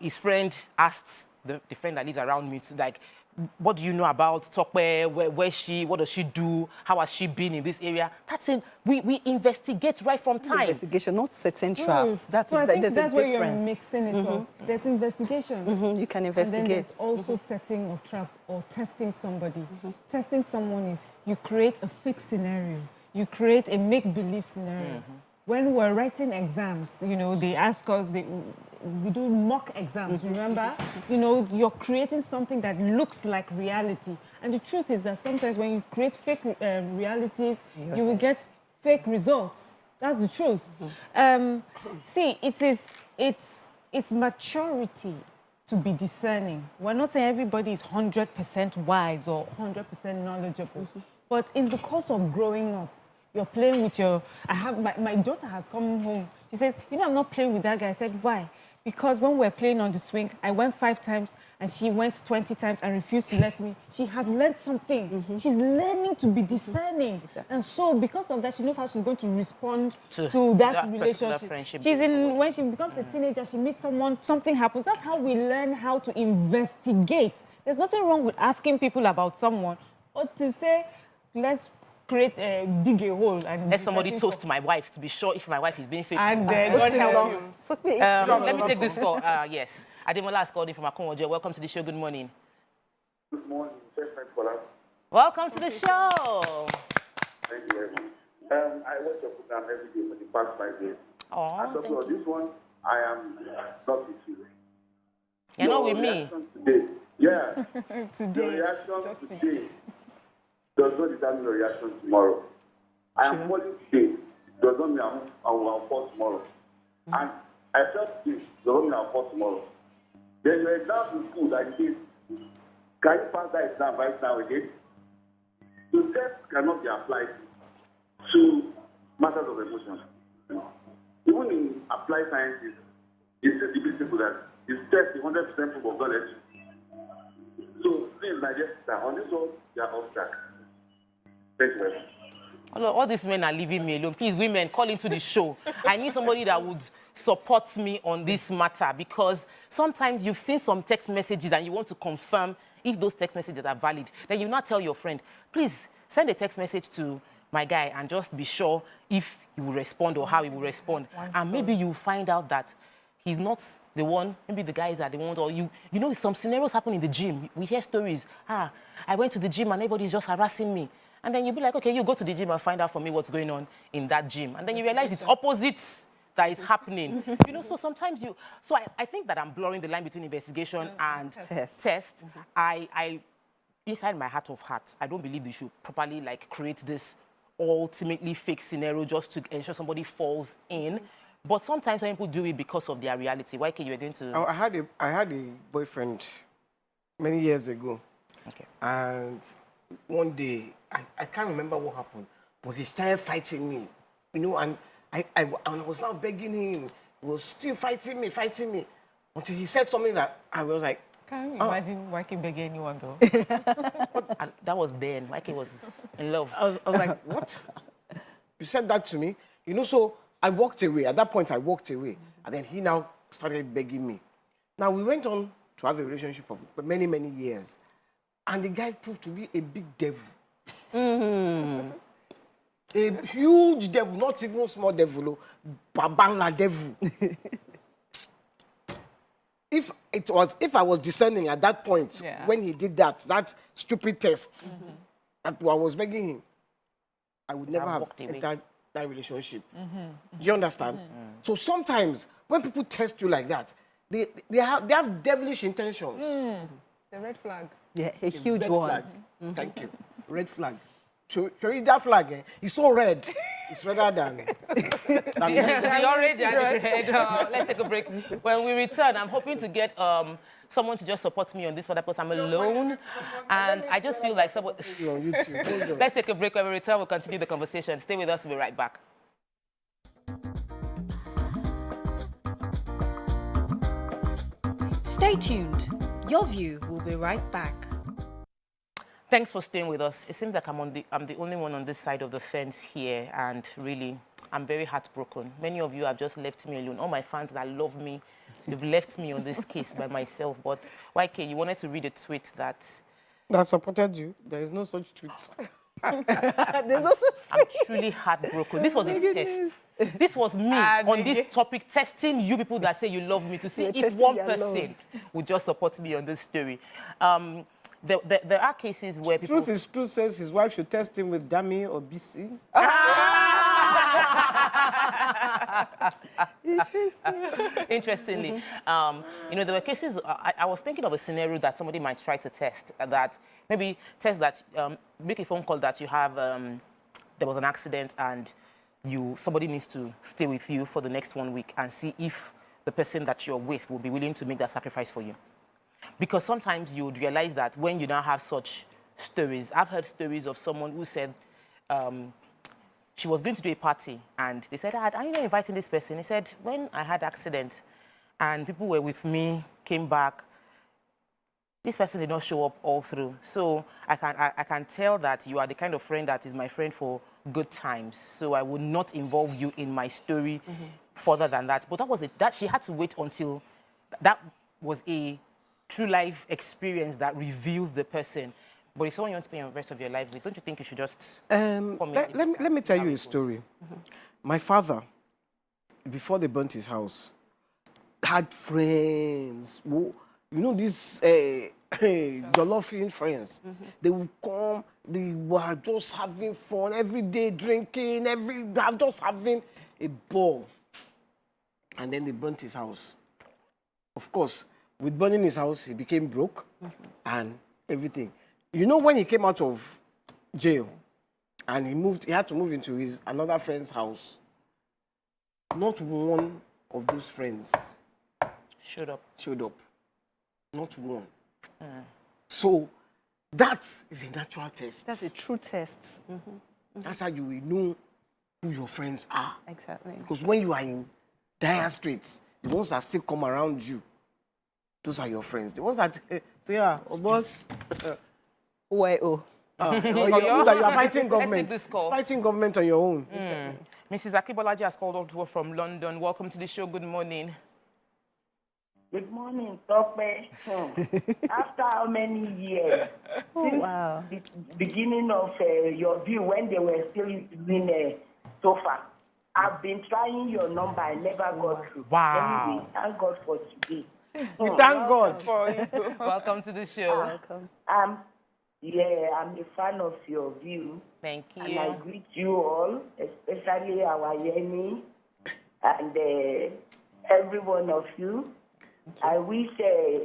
his friend asked the friend that lives around me to what do you know about Tokwe? What does she do? How has she been in this area? That's it. We investigate right from time. Investigation, not setting traps. That's So I think there's that's a where difference. you're mixing it up. There's investigation. You can And then investigate. there's also setting of traps or testing somebody. Testing someone is you create a fixed scenario. You create a make-believe scenario. When we're writing exams, you know, they ask us, we do mock exams, remember? You know, you're creating something that looks like reality. And the truth is that sometimes when you create fake realities, you will get fake results. That's the truth. See, it's maturity to be discerning. We're not saying everybody is 100% wise or 100% knowledgeable. But in the course of growing up, you're playing with your... My daughter has come home. She says, you know, I'm not playing with that guy. I said, why? Because when we're playing on the swing, I went 5 times and she went 20 times and refused to let me. She has learned something. She's learning to be discerning. Exactly. And so because of that, she knows how she's going to respond to that relationship. When she becomes a teenager, she meets someone, something happens. That's how we learn how to investigate. There's nothing wrong with asking people about someone or to say, let's dig a hole and let somebody toast my wife to be sure if my wife is being faithful. And God help you. Let me take this call. Yes. Ademola has called in from Akonwoje. Welcome to the show. Good morning. Good morning. Welcome to the show. Thank you very much. I watch your program every day for the past 5 years. Oh, thank you. This one, I am not with you. You're not with me. Today. Yeah. Today. Your reaction today does not determine your reaction tomorrow. I am falling today. Does not mean I will fall tomorrow. And I felt this. Does not mean I will fall tomorrow. Then your exam in school like this. Can you pass that exam right now again? The test cannot be applied to matters of emotion. Even in applied sciences, it's a bit simple that it's test 100% proof of knowledge. So please, my dear sister, on this one, they are off track. Thank you very much. All these men are leaving me alone. Please, women, call into the show. I need somebody that would support me on this matter because sometimes you've seen some text messages and you want to confirm if those text messages are valid. Then you not tell your friend, please send a text message to my guy and just be sure if he will respond or how he will respond. And maybe you find out that he's not the one, maybe the guys are the ones, or you know, some scenarios happen in the gym. We hear stories. I went to the gym and everybody's just harassing me. And then you'll be like, okay, you go to the gym and find out for me what's going on in that gym. And then you realize it's opposites that is happening. You know, so sometimes I think that I'm blurring the line between investigation and test. I inside my heart of hearts, I don't believe you should properly create this ultimately fake scenario just to ensure somebody falls in. But sometimes when people do it because of their reality. YK, you were going to... I had a boyfriend many years ago. Okay. And one day, I can't remember what happened, but he started fighting me, you know, and I was now begging him. He was still fighting me, until he said something that I was like... Can you imagine YK begging anyone, though? And that was then. YK was in love. I was like, what? You said that to me? You know, so I walked away. At that point, I walked away. And then he now started begging me. Now, we went on to have a relationship for many, many years. And the guy proved to be a big devil. A huge devil, not even small devil, Babangla devil. If I was discerning at that point, when he did that stupid test, that I was begging him, I would never have entered that relationship. Do you understand? So sometimes when people test you like that, they have devilish intentions. It's a red flag. Yeah, a huge one. Flag. Thank you. Red flag. Show that flag, it's so red. It's redder than the orange and the red. Let's take a break. When we return, I'm hoping to get someone to just support me on this matter because I'm alone. And I just feel like someone... Let's take a break. When we return, we'll continue the conversation. Stay with us. We'll be right back. Stay tuned. Your View will be right back. Thanks for staying with us. It seems like I'm the only one on this side of the fence here, and really, I'm very heartbroken. Many of you have just left me alone. All my fans that love me, they've left me on this case by myself. But YK, you wanted to read a tweet that that supported you. There is no such truth. There's no such I'm thing. truly heartbroken. This was a test. This was me on this topic, testing you people that say you love me to see You're if testing one their person would just support me on this story. There are cases where people... Truth is truth says his wife should test him with Dami or BC. Interestingly, you know, there were cases, I was thinking of a scenario that somebody might try to test, that maybe test that, make a phone call that you have, there was an accident and somebody needs to stay with you for the next 1 week and see if the person that you're with will be willing to make that sacrifice for you. Because sometimes you would realize that when you now have such stories, I've heard stories of someone who said, she was going to do a party and they said, are you not inviting this person? He said, when I had accident and people were with me, came back, this person did not show up all through. So I can tell that you are the kind of friend that is my friend for good times. So I would not involve you in my story further than that. But that was it. That she had to wait until that was a true life experience that reveals the person. But if someone you want to spend the rest of your life with, don't you think you should just... Let me tell you a story. My father, before they burnt his house, had friends. Who, you know, these Jollofian friends. They would come, they were just having fun every day, drinking, just having a ball. And then they burnt his house. Of course, with burning his house, he became broke and everything. You know, when he came out of jail and he had to move into another friend's house, not one of those friends showed up. Not one. So that is a natural test. That's a true test. That's how you will know who your friends are. Exactly. Because when you are in dire straits, the ones that still come around you, those are your friends. The ones that say, boss... Oh, you are fighting government. Fighting government on your own. Mrs. Akibolaji has called out to her from London. Welcome to the show. Good morning. Good morning, Tope. After how many years? Since the beginning of your view, when they were still using sofa, I've been trying your number. I never got through. Wow. Anyway, thank God for today. We thank God. Welcome to the show. Welcome. Yeah, I'm a fan of your view. Thank you. And I greet you all, especially our Yeni and every one of you. I wish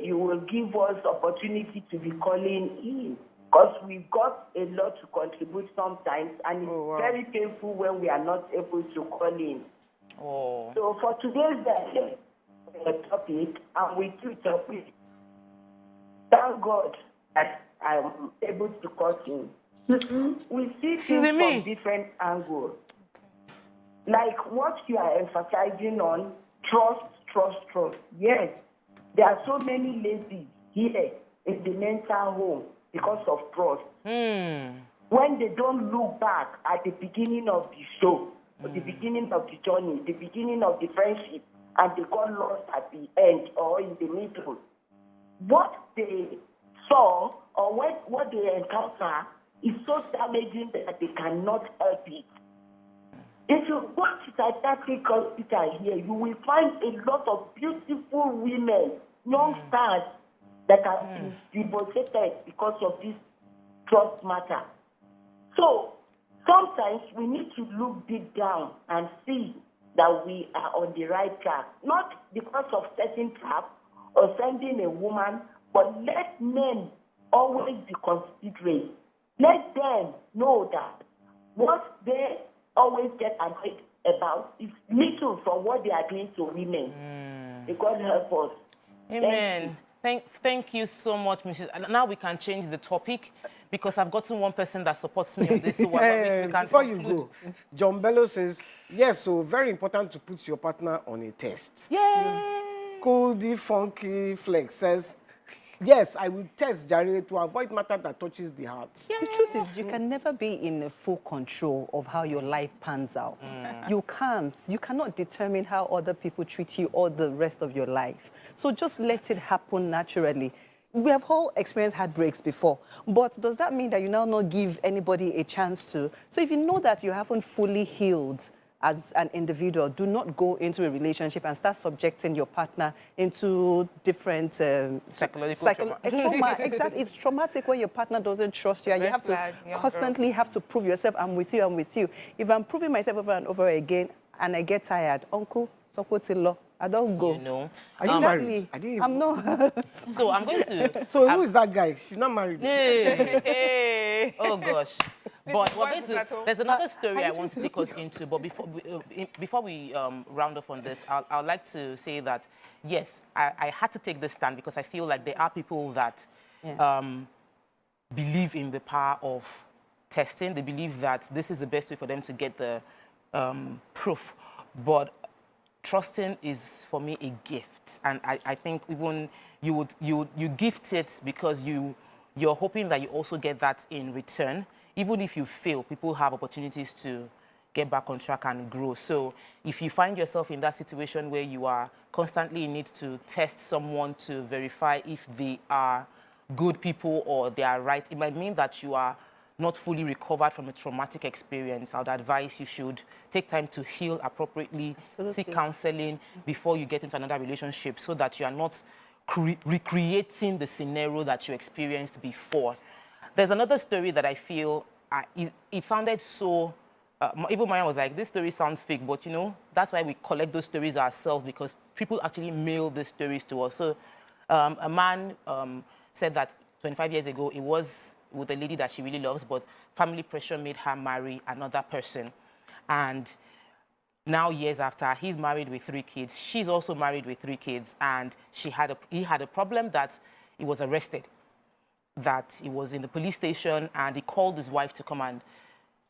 you will give us opportunity to be calling in, because we've got a lot to contribute sometimes, and it's very painful when we are not able to call in. So for today's topic, and with two topics, thank God that I'm able to call in. We see things from different angles. Like what you are emphasizing on, trust. Yes, there are so many ladies here in the mental home because of trust. When they don't look back at the beginning of the show, or the beginning of the journey, the beginning of the friendship, and they got lost at the end or in the middle, what they saw or what they encounter is so damaging that they cannot help it. If you go to psychiatric hospital here, you will find a lot of beautiful women, young stars, that have been devastated because of this trust matter. So sometimes we need to look deep down and see that we are on the right track, not because of setting trap or sending a woman, but let men always be considerate. Let them know that what they always get annoyed about is little from what they are doing to women. May God help us. Amen. Thank you so much, Mrs. Now we can change the topic, because I've gotten one person that supports me on this. So before you go, John Bello says, yes, so very important to put your partner on a test. Yay! Cooldy Funky Flex says, yes, I will test Jare to avoid matter that touches the heart. Yeah. The truth is, you can never be in full control of how your life pans out. You can't. You cannot determine how other people treat you all the rest of your life. So just let it happen naturally. we have all experienced heartbreaks before, but does that mean that you now not give anybody a chance to? So if you know that you haven't fully healed as an individual, do not go into a relationship and start subjecting your partner into different psychological trauma. Exactly, it's traumatic when your partner doesn't trust you, and you have to constantly have to prove yourself. I'm with you. I'm with you. If I'm proving myself over and over again, and I get tired, uncle, support in law, I don't go. You know, Are you married? I didn't even... I'm not. so I'm going to. So who is that guy? She's not married. Hey. Oh gosh. But we're going to, there's another story I want to take us into. But before we round off on this, I'd like to say that yes, I had to take this stand because I feel like there are people that believe in the power of testing. They believe that this is the best way for them to get the proof. But trusting is, for me, a gift. And I think even you gift it because you're hoping that you also get that in return. Even if you fail, people have opportunities to get back on track and grow. So if you find yourself in that situation where you are constantly in need to test someone to verify if they are good people or they are right, it might mean that you are not fully recovered from a traumatic experience. I would advise you should take time to heal appropriately, seek counseling before you get into another relationship so that you are not recreating the scenario that you experienced before. There's another story that I feel, it sounded so, even Mariam was like, this story sounds fake, but you know, that's why we collect those stories ourselves because people actually mail the stories to us. So a man said that 25 years ago, it was with a lady that she really loves, but family pressure made her marry another person. And now, years after, he's married with 3 kids. She's also married with 3 kids. And he had a problem that he was arrested, that he was in the police station, and he called his wife to come and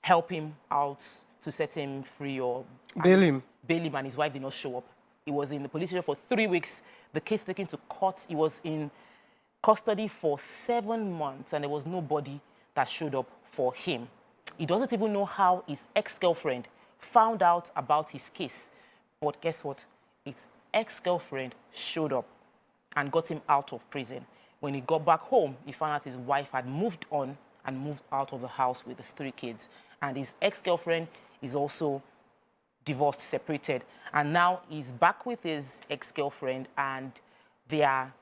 help him out to set him free or bail him. Bail him, and his wife did not show up. He was in the police station for 3 weeks. The case taken to court. He was in custody for 7 months, and there was nobody that showed up for him. He doesn't even know how his ex-girlfriend found out about his case. But guess what? His ex-girlfriend showed up and got him out of prison. When he got back home, he found out his wife had moved on and moved out of the house with his 3 kids. And his ex-girlfriend is also divorced, separated. And now he's back with his ex-girlfriend, and they are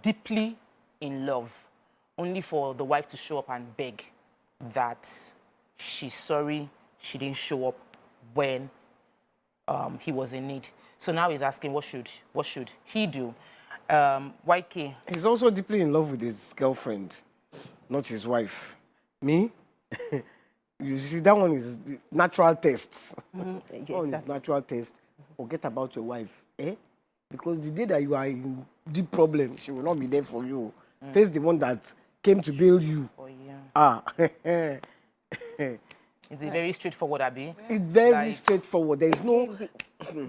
deeply in love, only for the wife to show up and beg that she's sorry she didn't show up when he was in need. So now he's asking, what should he do? YK. He's also deeply in love with his girlfriend, not his wife. Me? You see, that one is natural tests. That one is natural test. Forget about your wife. Because the day that you are in deep problem, she will not be there for you. Face the one that came to bail you. It's a very straightforward, Abi. It's very straightforward. There is no...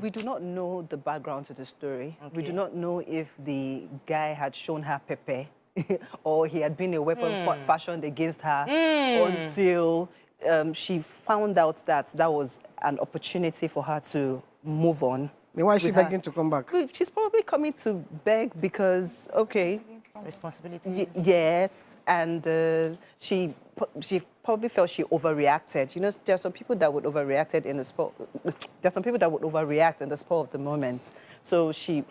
We do not know the background to the story. Okay. We do not know if the guy had shown her Pepe or he had been a weapon fashioned against her until she found out that that was an opportunity for her to move on. Then why is she begging to come back? She's probably coming to beg because, okay... Responsibility. Yes, and she probably felt she overreacted. You know, there are some people that would overreact in the spur. There's some people that would overreact in the spur of the moment. So she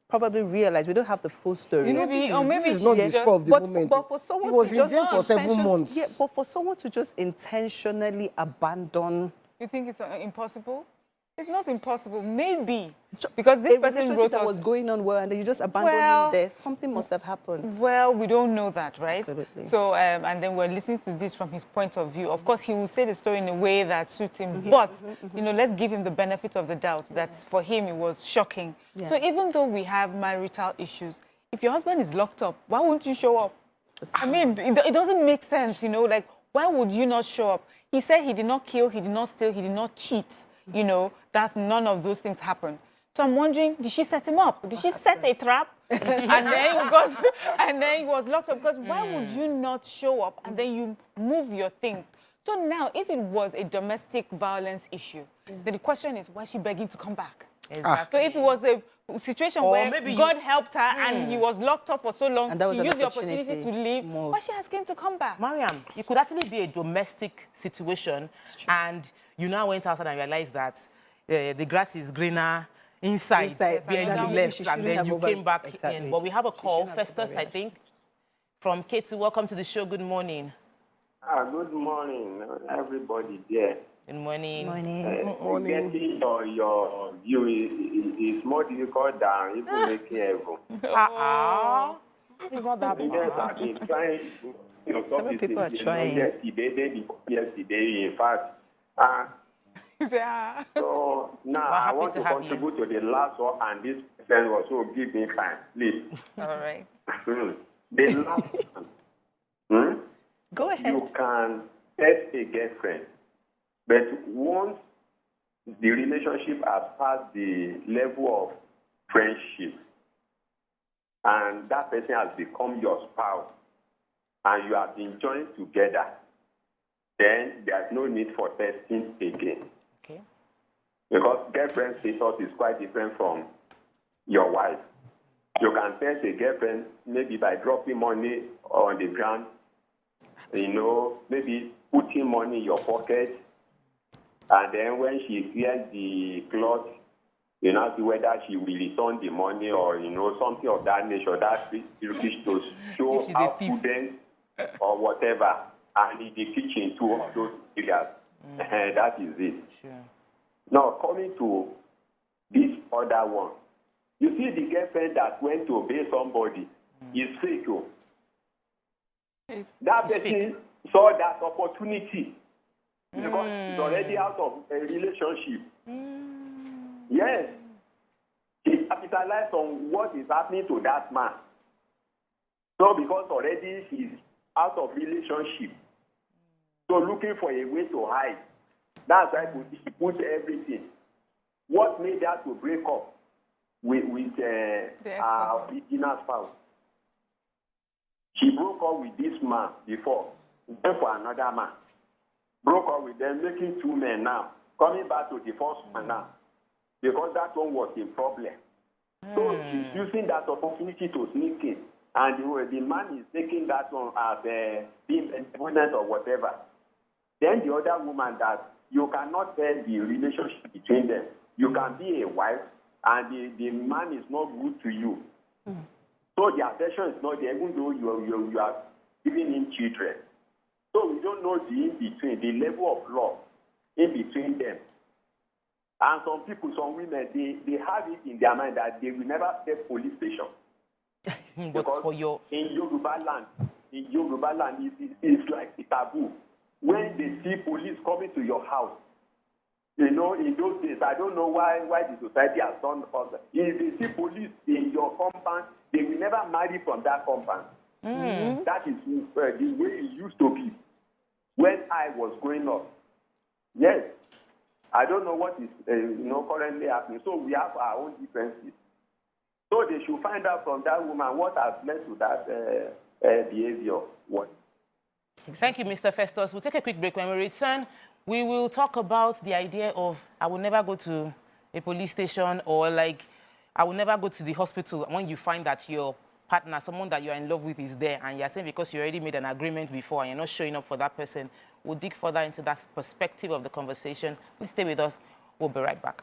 probably realized we don't have the full story. Maybe this is not the spur of the moment. But for someone he was in jail for 7 months. Yeah, but for someone to just intentionally abandon. You think it's impossible? It's not impossible. Maybe. Because this person wrote that was going on well, and then you just abandoned him there. Something must have happened. Well, we don't know that, right? Absolutely. So, and then we're listening to this from his point of view. Of course, he will say the story in a way that suits him. But, you know, let's give him the benefit of the doubt that for him it was shocking. Yeah. So even though we have marital issues, if your husband is locked up, why wouldn't you show up? I mean, it doesn't make sense, you know, like, why would you not show up? He said he did not kill, he did not steal, he did not cheat. You know, that none of those things happened. So I'm wondering, did she set him up? Did she set a trap? and then he was locked up. Because why would you not show up and then you move your things? So now, if it was a domestic violence issue, then the question is, why is she begging to come back? Exactly. So if it was a situation Or where maybe God helped her and he was locked up for so long, And that was she an used the opportunity to opportunity leave, to move. why she asking to come back? Mariam, it could actually be a domestic situation, and you now went outside and realized that the grass is greener inside, Inside, where you exactly. left, She and shouldn't then have you came back exactly. in. But we have a She call, shouldn't have Festus, I overreacted. think, from Katie. Welcome to the show. Good morning. Good morning, everybody there. Good morning. Morning. Getting your view is more difficult than even making heaven. It's not that Yes, bad. I've been trying to Several people are trying. Yesterday, in fact. So now We're I happy want to to have contribute to the last one, and this person also give me time, please. All right. The last one. Go ahead. You can test a girlfriend, but once the relationship has passed the level of friendship and that person has become your spouse and you have been joined together, then there's no need for testing again. Okay. Because girlfriend status is quite different from your wife. You can test a girlfriend maybe by dropping money on the ground, maybe putting money in your pocket, and then when she wears the cloth, see whether she will return the money or, something of that nature, that is to show how prudent or whatever, and in the kitchen too, all those areas. That is it. Sure. Now, coming to this other one, you see the girlfriend that went to obey somebody is fake. That person saw that opportunity because he's already out of a relationship. Yes. He capitalized on what is happening to that man. So because already he's out of relationship, so looking for a way to hide. That's why he put everything. What made her to break up with our original spouse? She broke up with this man before, went for another man. Broke up with them, making two men now. Coming back to the first one now. Because that one was a problem. So she's using that opportunity to sneak in. And the man is taking that one as being independent or whatever. Then the other woman that you cannot tell the relationship between them. You can be a wife and the man is not good to you. So the affection is not there, even though you are giving him children. So we don't know the in-between, the level of love in between them. And some people, some women, they have it in their mind that they will never step police station. But for your... In Yoruba land, it's like a taboo. When they see police coming to your house, in those days, I don't know why the society has done all that. If they see police in your compound, they will never marry from that compound. That is the way it used to be when I was growing up. Yes. I don't know what is currently happening. So we have our own differences. So they should find out from that woman what has led to that behavior. What? Thank you, Mr. Festus. We'll take a quick break. When we return, we will talk about the idea of I will never go to a police station, or like I will never go to the hospital when you find that your partner, someone that you're in love with, is there, and you're saying because you already made an agreement before and you're not showing up for that person. We'll dig further into that perspective of the conversation. Please stay with us. We'll be right back.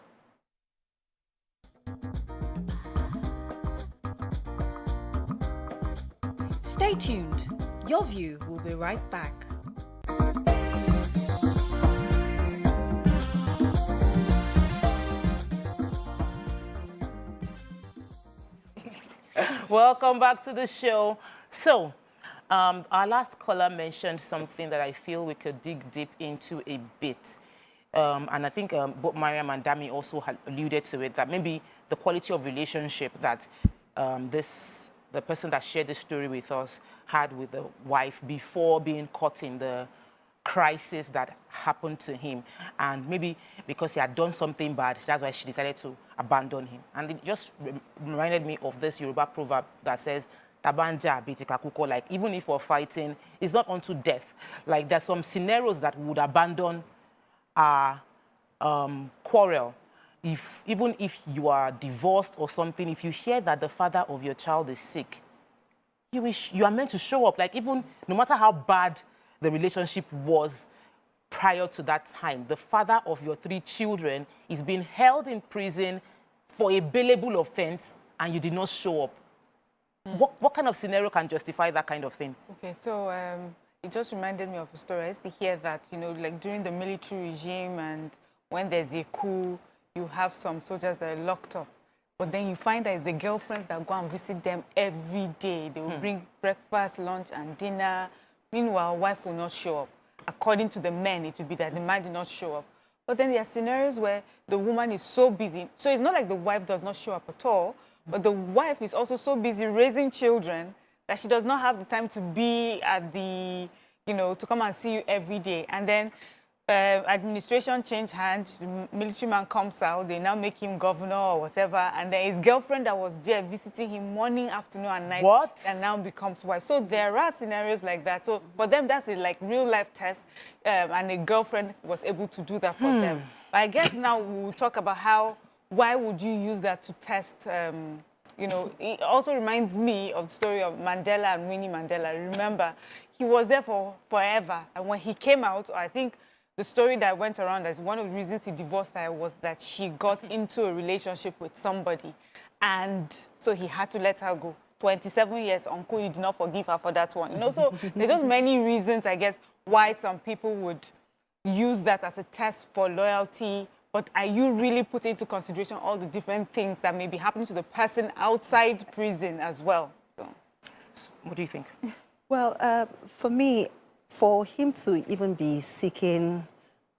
Stay tuned. Your View will be right back. Welcome back to the show. So, our last caller mentioned something that I feel we could dig deep into a bit. And I think both Mariam and Dami also had alluded to it, that maybe the quality of relationship that the person that shared this story with us had with the wife before being caught in the crisis that happened to him. And maybe because he had done something bad, that's why she decided to abandon him. And it just reminded me of this Yoruba proverb that says, Tabanja bitikakuko, like even if we're fighting, it's not unto death. Like there's some scenarios that would abandon our quarrel. even if you are divorced or something, if you hear that the father of your child is sick, you are meant to show up. Like, even no matter how bad the relationship was prior to that time, the father of your 3 children is being held in prison for a bailable offense and you did not show up. What kind of scenario can justify that kind of thing? Okay, so it just reminded me of a story. I used to hear that, you know, like during the military regime and when there's a coup, you have some soldiers that are locked up. But then you find that it's the girlfriends that go and visit them every day. They will bring breakfast, lunch, and dinner. Meanwhile, wife will not show up. According to the men, it will be that the man did not show up. But then there are scenarios where the woman is so busy. So it's not like the wife does not show up at all, but the wife is also so busy raising children that she does not have the time to be at the, you know, to come and see you every day. And then administration change hands, the military man comes out, they now make him governor or whatever, and then his girlfriend that was there visiting him morning, afternoon, and night, and now becomes wife. So there are scenarios like that. So for them, that's a like real life test, and a girlfriend was able to do that for them. But I guess now we'll talk about why would you use that to test? You know, it also reminds me of the story of Mandela and Winnie Mandela. Remember, he was there for forever, and when he came out, I think the story that went around as one of the reasons he divorced her was that she got into a relationship with somebody. And so he had to let her go. 27 years, uncle, you did not forgive her for that one. You know, so there's just many reasons, I guess, why some people would use that as a test for loyalty. But are you really putting into consideration all the different things that may be happening to the person outside prison as well? So. What do you think? Well, for me, for him to even be seeking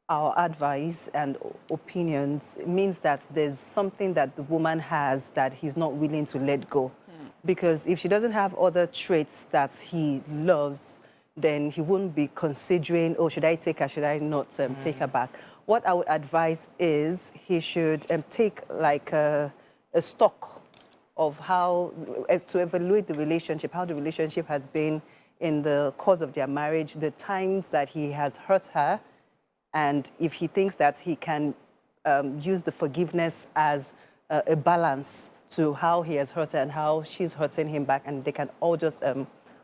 our advice and opinions means that there's something that the woman has that he's not willing to let go. Because if she doesn't have other traits that he loves, then he wouldn't be considering, oh, should I take her, should I not take her back? What I would advise is he should take like a stock of how, to evaluate the relationship, how the relationship has been in the course of their marriage, the times that he has hurt her, and if he thinks that he can use the forgiveness as a balance to how he has hurt her and how she's hurting him back, and they can all just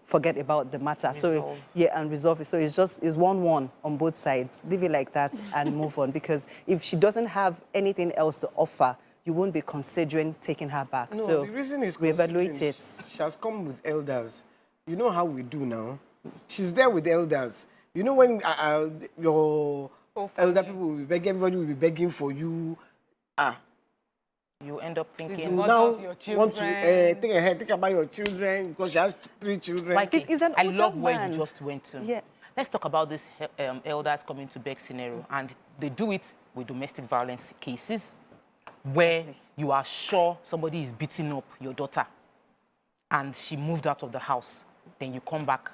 forget about the matter. So, yeah, and resolve it. So it's 1-1 on both sides. Leave it like that and move on. Because if she doesn't have anything else to offer, you won't be considering taking her back. No, so the reason is reevaluate it. She has come with elders. You know how we do now. She's there with elders. You know when your elder people will be begging, everybody will be begging for you. You end up thinking, you now want to think about your children because she has 3 children. Like, I love where man. you just went to. Yeah. Let's talk about this elders coming to beg scenario. And they do it with domestic violence cases where you are sure somebody is beating up your daughter and she moved out of the house. Then you come back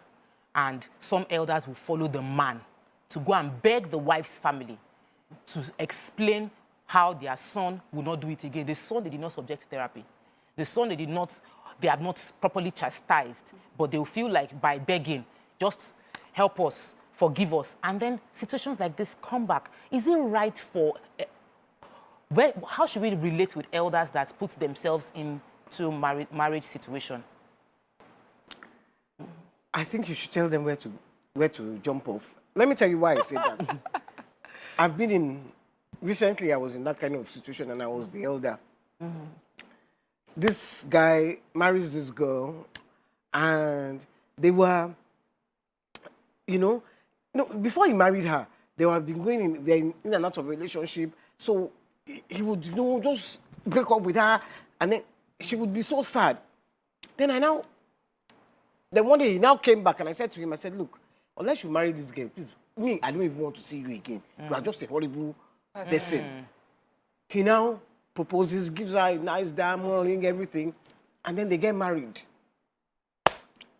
and some elders will follow the man to go and beg the wife's family to explain how their son will not do it again. The son, they did not subject to therapy. The son, they have not properly chastised, but they'll feel like by begging, just help us, forgive us. And then situations like this come back. Is it right for, how should we relate with elders that put themselves into marriage situation? I think you should tell them where to jump off. Let me tell you why I say that. Recently I was in that kind of situation and I was the elder. This guy marries this girl and they were, before he married her, they were been going in and out of a relationship. So he would, just break up with her and then she would be so sad. Then one day he now came back and I said to him, look, unless you marry this girl, please, I don't even want to see you again. You are just a horrible person. He now proposes, gives her a nice diamond ring, everything, and then they get married.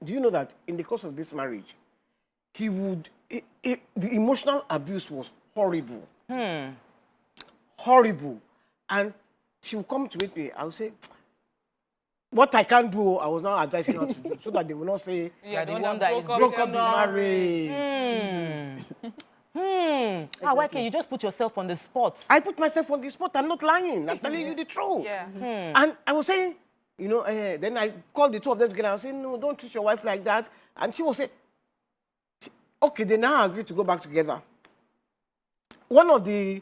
Do you know that in the course of this marriage, the emotional abuse was horrible. Horrible. And she would come to meet me, I would say, what I can't do, I was now advising her to do, so that they will not say, the one that broke up the marriage. Why can't you just put yourself on the spot? I put myself on the spot. I'm not lying. I'm telling you the truth. Yeah. And I was saying, you know, then I called the two of them together. I was saying, no, don't treat your wife like that. And she was saying, okay, they now agreed to go back together. One of the,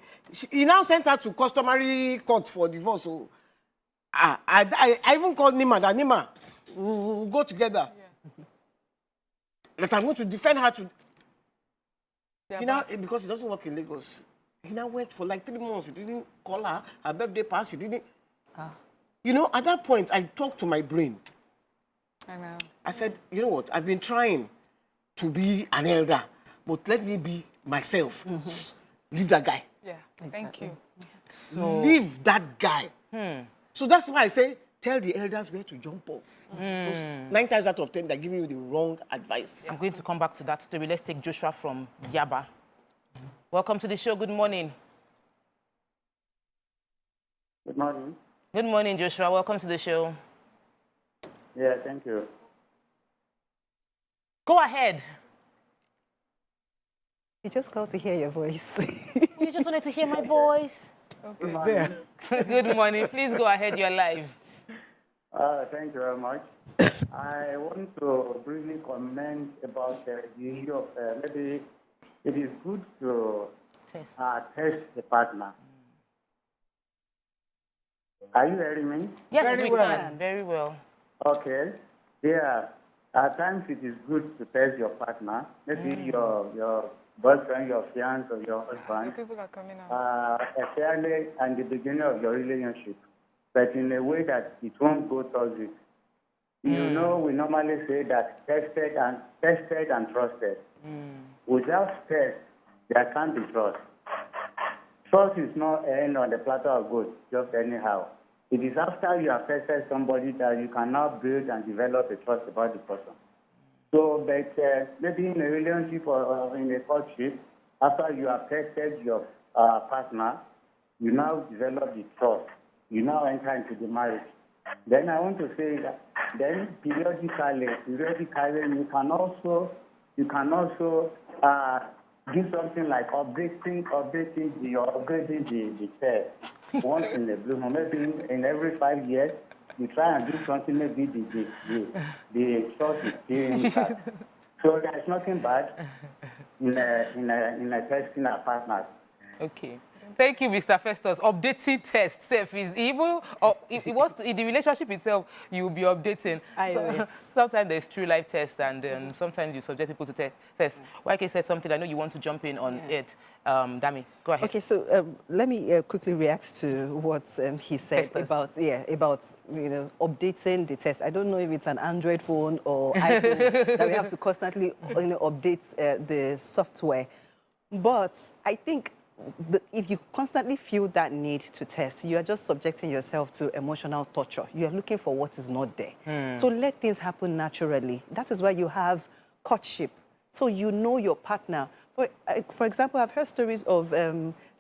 he now sent her to customary court for divorce. So I even called Nima, that Nima, we'll go together. Yeah. That I'm going to defend her to. Yeah, He now, because he doesn't work in Lagos, he now went for like 3 months. He didn't call her. Her birthday passed. He didn't. You know, at that point, I talked to my brain. I know. I said, you know what? I've been trying to be an elder, but let me be myself. Leave that guy. Yeah, thank you. So leave that guy. So that's why I say, tell the elders where to jump off. Because 9 times out of 10, they're giving you the wrong advice. I'm going to come back to that story. Let's take Joshua from Yaba. Welcome to the show. Good morning. Good morning. Good morning, Joshua. Welcome to the show. Yeah, thank you. Go ahead. You just called to hear your voice. You just wanted to hear my voice. It's there. Good morning. Please go ahead. You're live. Thank you very much. I want to briefly comment about the issue of maybe it is good to test the partner. Are you hearing me? Yes, Very we well. can. Very well. Okay. Yeah. At times it is good to test your partner, maybe your boyfriend, your fiancé, or your husband, People are coming out. fairly at the beginning of your relationship, but in a way that it won't go toxic. You know, we normally say that tested and trusted. Without test, there can't be trust. Trust is not on the platter of gold, just anyhow. It is after you have tested somebody that you can now build and develop a trust about the person. So, but maybe in a relationship or in a courtship, after you have tested your partner, you now develop the trust. You now enter into the marriage. Then I want to say that then periodically you can also do something like updating the test once in a blue moon. Maybe in every 5 years, you try and do something. Maybe the trust is still intact. So there's nothing bad in a testing our partners. Okay. Thank you, Mr. Festus. Updating test self is evil. Or if it was to, in the relationship itself, you will be updating. Sometimes there's true life test, and sometimes you subject people to test. YK said something. I know you want to jump in on it. Dami, go ahead. Okay, so let me quickly react to what he said about updating the test. I don't know if it's an Android phone or iPhone that we have to constantly update the software. But I think if you constantly feel that need to test, you are just subjecting yourself to emotional torture. You are looking for what is not there. So let things happen naturally. That is why you have courtship. So you know your partner. For example, I've heard stories of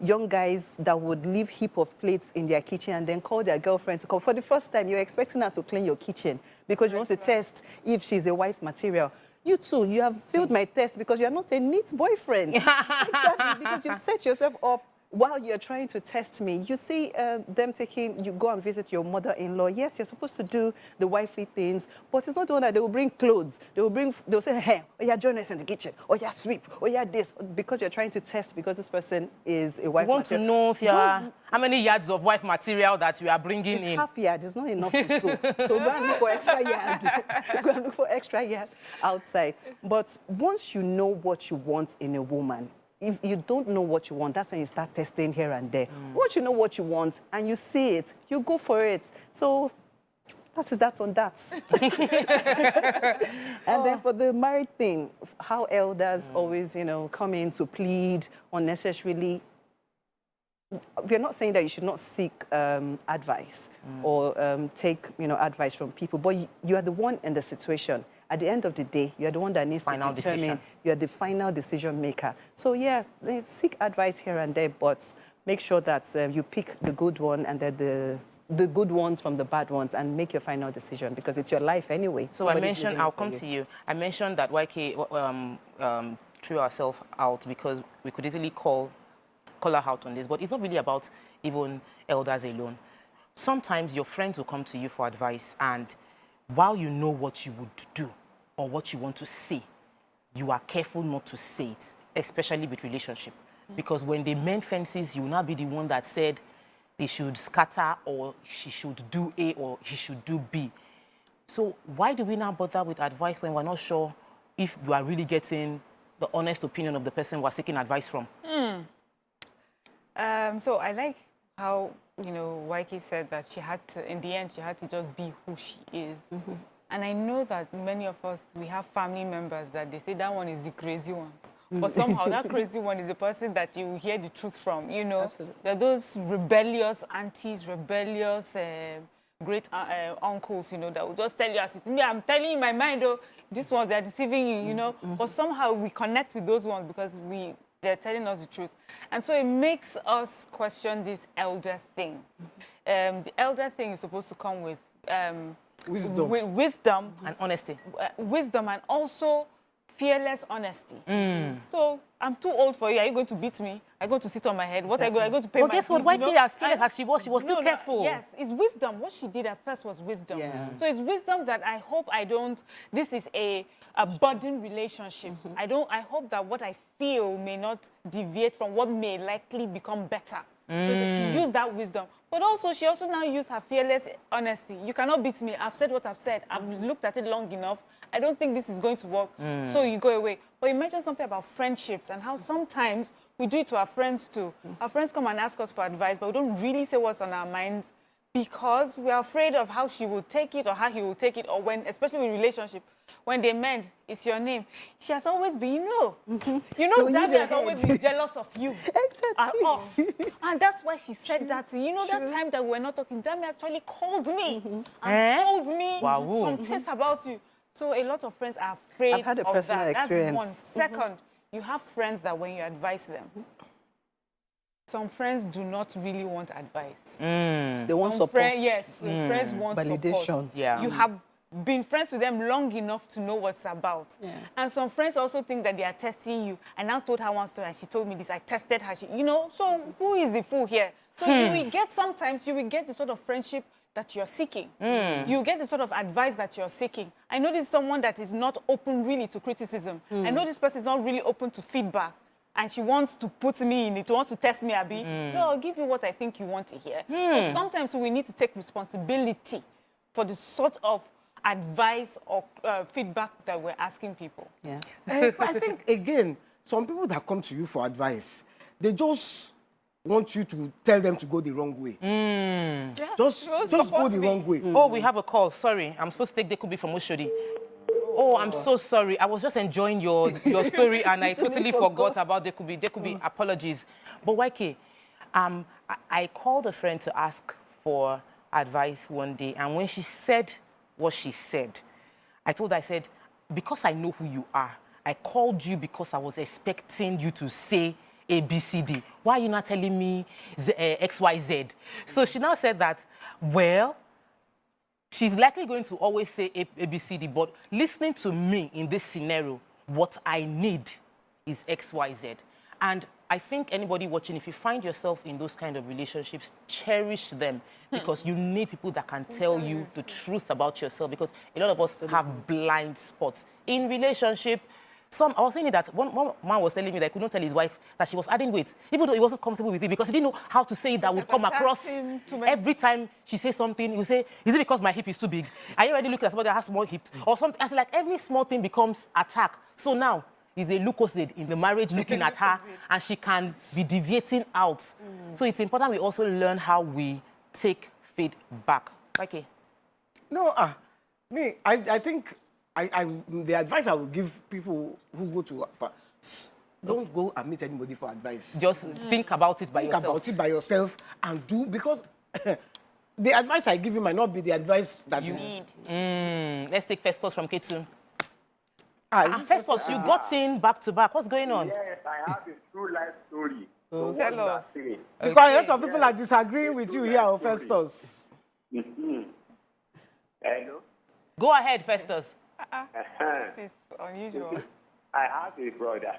young guys that would leave a heap of plates in their kitchen and then call their girlfriend to come. For the first time, you're expecting her to clean your kitchen because you want to test if she's a wife material. You too, you have failed my test because you're not a neat boyfriend. Exactly, because you've set yourself up while you're trying to test me. You see them you go and visit your mother-in-law. Yes, you're supposed to do the wifely things, but it's not the one that they will bring clothes. They'll say, hey, oh yeah, join us in the kitchen. Oh yeah, sweep. Oh yeah, this. Because you're trying to test because this person is a wife material. You want to know if how many yards of wife material that you are bringing in. Half yard is not enough to sew. So go and look for extra yard. Go and look for extra yard outside. But once you know what you want in a woman, if you don't know what you want, that's when you start testing here and there. Once you know what you want and you see it, you go for it. So that's on that. And then for the married thing, how elders always, come in to plead unnecessarily. We're not saying that you should not seek advice or take, advice from people, but you are the one in the situation. At the end of the day, you're the one that needs to determine. You're the final decision maker. So yeah, seek advice here and there, but make sure that you pick the good one and then the good ones from the bad ones and make your final decision because it's your life anyway. So I mentioned, I'll come to you. I mentioned that YK threw ourselves out because we could easily call her out on this, but it's not really about even elders alone. Sometimes your friends will come to you for advice, and while you know what you would do or what you want to say, you are careful not to say it, especially with relationship. Because when they mend fences, you will not be the one that said they should scatter or she should do A or he should do B. So why do we now bother with advice when we're not sure if you are really getting the honest opinion of the person we're seeking advice from? So I like how, you know, Waike said that she had to, in the end, she had to just be who she is. And I know that many of us, we have family members that they say that one is the crazy one. But somehow that crazy one is the person that you hear the truth from, you know. Absolutely. There are those rebellious aunties, rebellious great uncles, you know, that will just tell you as it is. I'm telling you in my mind, though, these ones, they're deceiving you, you know. But somehow we connect with those ones because they're telling us the truth. And so it makes us question this elder thing. The elder thing is supposed to come with Wisdom. With wisdom And honesty. Wisdom and also fearless honesty. So I'm too old for you. Are you going to beat me? Are you going to sit on my head? What are you going to pay But my guess what? fees, Why you know? as fearless as she was still careful. Yes, it's wisdom. What she did at first was wisdom. Yeah. So it's wisdom that I hope I don't. This is a budding relationship. I hope that what I feel may not deviate from what may likely become better. So that she used that wisdom. But also, she also now used her fearless honesty. You cannot beat me. I've said what I've said. I've looked at it long enough. I don't think this is going to work. So you go away. But you mentioned something about friendships and how sometimes we do it to our friends too. Our friends come and ask us for advice, but we don't really say what's on our minds because we're afraid of how she will take it or how he will take it, or when, especially with relationship, when they mend, it's your name. She has always been, you know, Daddy has always been jealous of you. Exactly. Us. And that's why she said that. You know, that time that we were not talking, Dami actually called me and told me some things about you. So a lot of friends are afraid I've had a of personal that. experience. That's one. Second, you have friends that when you advise them, some friends do not really want advice. They want Some support. Yes, some friends want Validation. support. Yeah. You have been friends with them long enough to know what's about. Yeah. And some friends also think that they are testing you. I now told her one story and she told me this. I tested her. You know, so who is the fool here? So you will get, sometimes you will get the sort of friendship that you're seeking. You get the sort of advice that you're seeking. I know this is someone that is not open really to criticism. I know this person is not really open to feedback. And she wants to put me in it, wants to test me, Abby. No, I'll give you what I think you want to hear. So sometimes we need to take responsibility for the sort of advice or feedback that we're asking people. Yeah. I think, again, some people that come to you for advice, they just want you to tell them to go the wrong way. Just go the wrong way. Oh, we have a call. Sorry. I'm supposed to take Dekubi from Oshodi. Oh, I'm so sorry. I was just enjoying your story and I totally forgot about Dekubi. Dekubi, apologies. But Waike, I called a friend to ask for advice one day, and when she said what she said, I told her, I said, because I know who you are, I called you because I was expecting you to say A, B, C, D. Why are you not telling me X, Y, Z? So she now said that, well, she's likely going to always say A, B, C, D, but listening to me in this scenario, what I need is X, Y, Z. And I think anybody watching, if you find yourself in those kind of relationships, cherish them because you need people that can tell you the truth about yourself, because a lot of us have blind spots in relationship. I was saying that one man was telling me that he could not tell his wife that she was adding weight, even though he wasn't comfortable with it, because he didn't know how to say it that would come across. Every time she says something, you say, is it because my hip is too big? Are you already looking at somebody that has small hips? Or something. It's like every small thing becomes attack. So now, is a Lucozade in the marriage looking at her, and she can be deviating out. So it's important we also learn how we take feedback. Okay. No, I think the advice I would give people who go to, don't go and meet anybody for advice. Just think about it by yourself. Think about it by yourself and do, because the advice I give you might not be the advice that you need. Let's take Festus from K2. Festus, you got in back to back. What's going on? Yes, I have a true life story. So tell us. Because a lot of people are disagreeing with you here, Festus. Hello? Go ahead, Festus. This is unusual. I have a brother.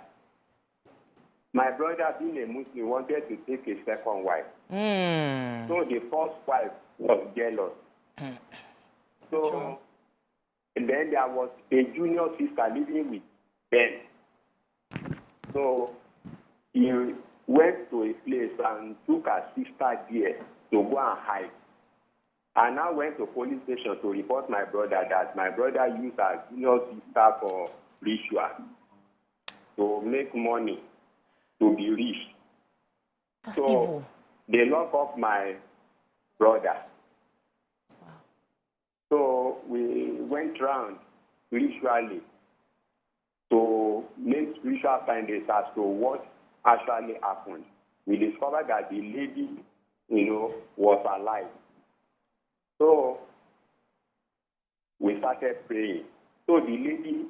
My brother, being a Muslim, wanted to take a second wife. So the first wife was jealous. So, and then there was a junior sister living with them. So he went to a place and took her sister there to go and hide. I now went to police station to report my brother that my brother used her junior sister for ritual to make money, to be rich. That's evil. They lock up my brother. Wow. So we went round spiritually to make spiritual findings as to what actually happened. We discovered that the lady, was alive. So we started praying. So the lady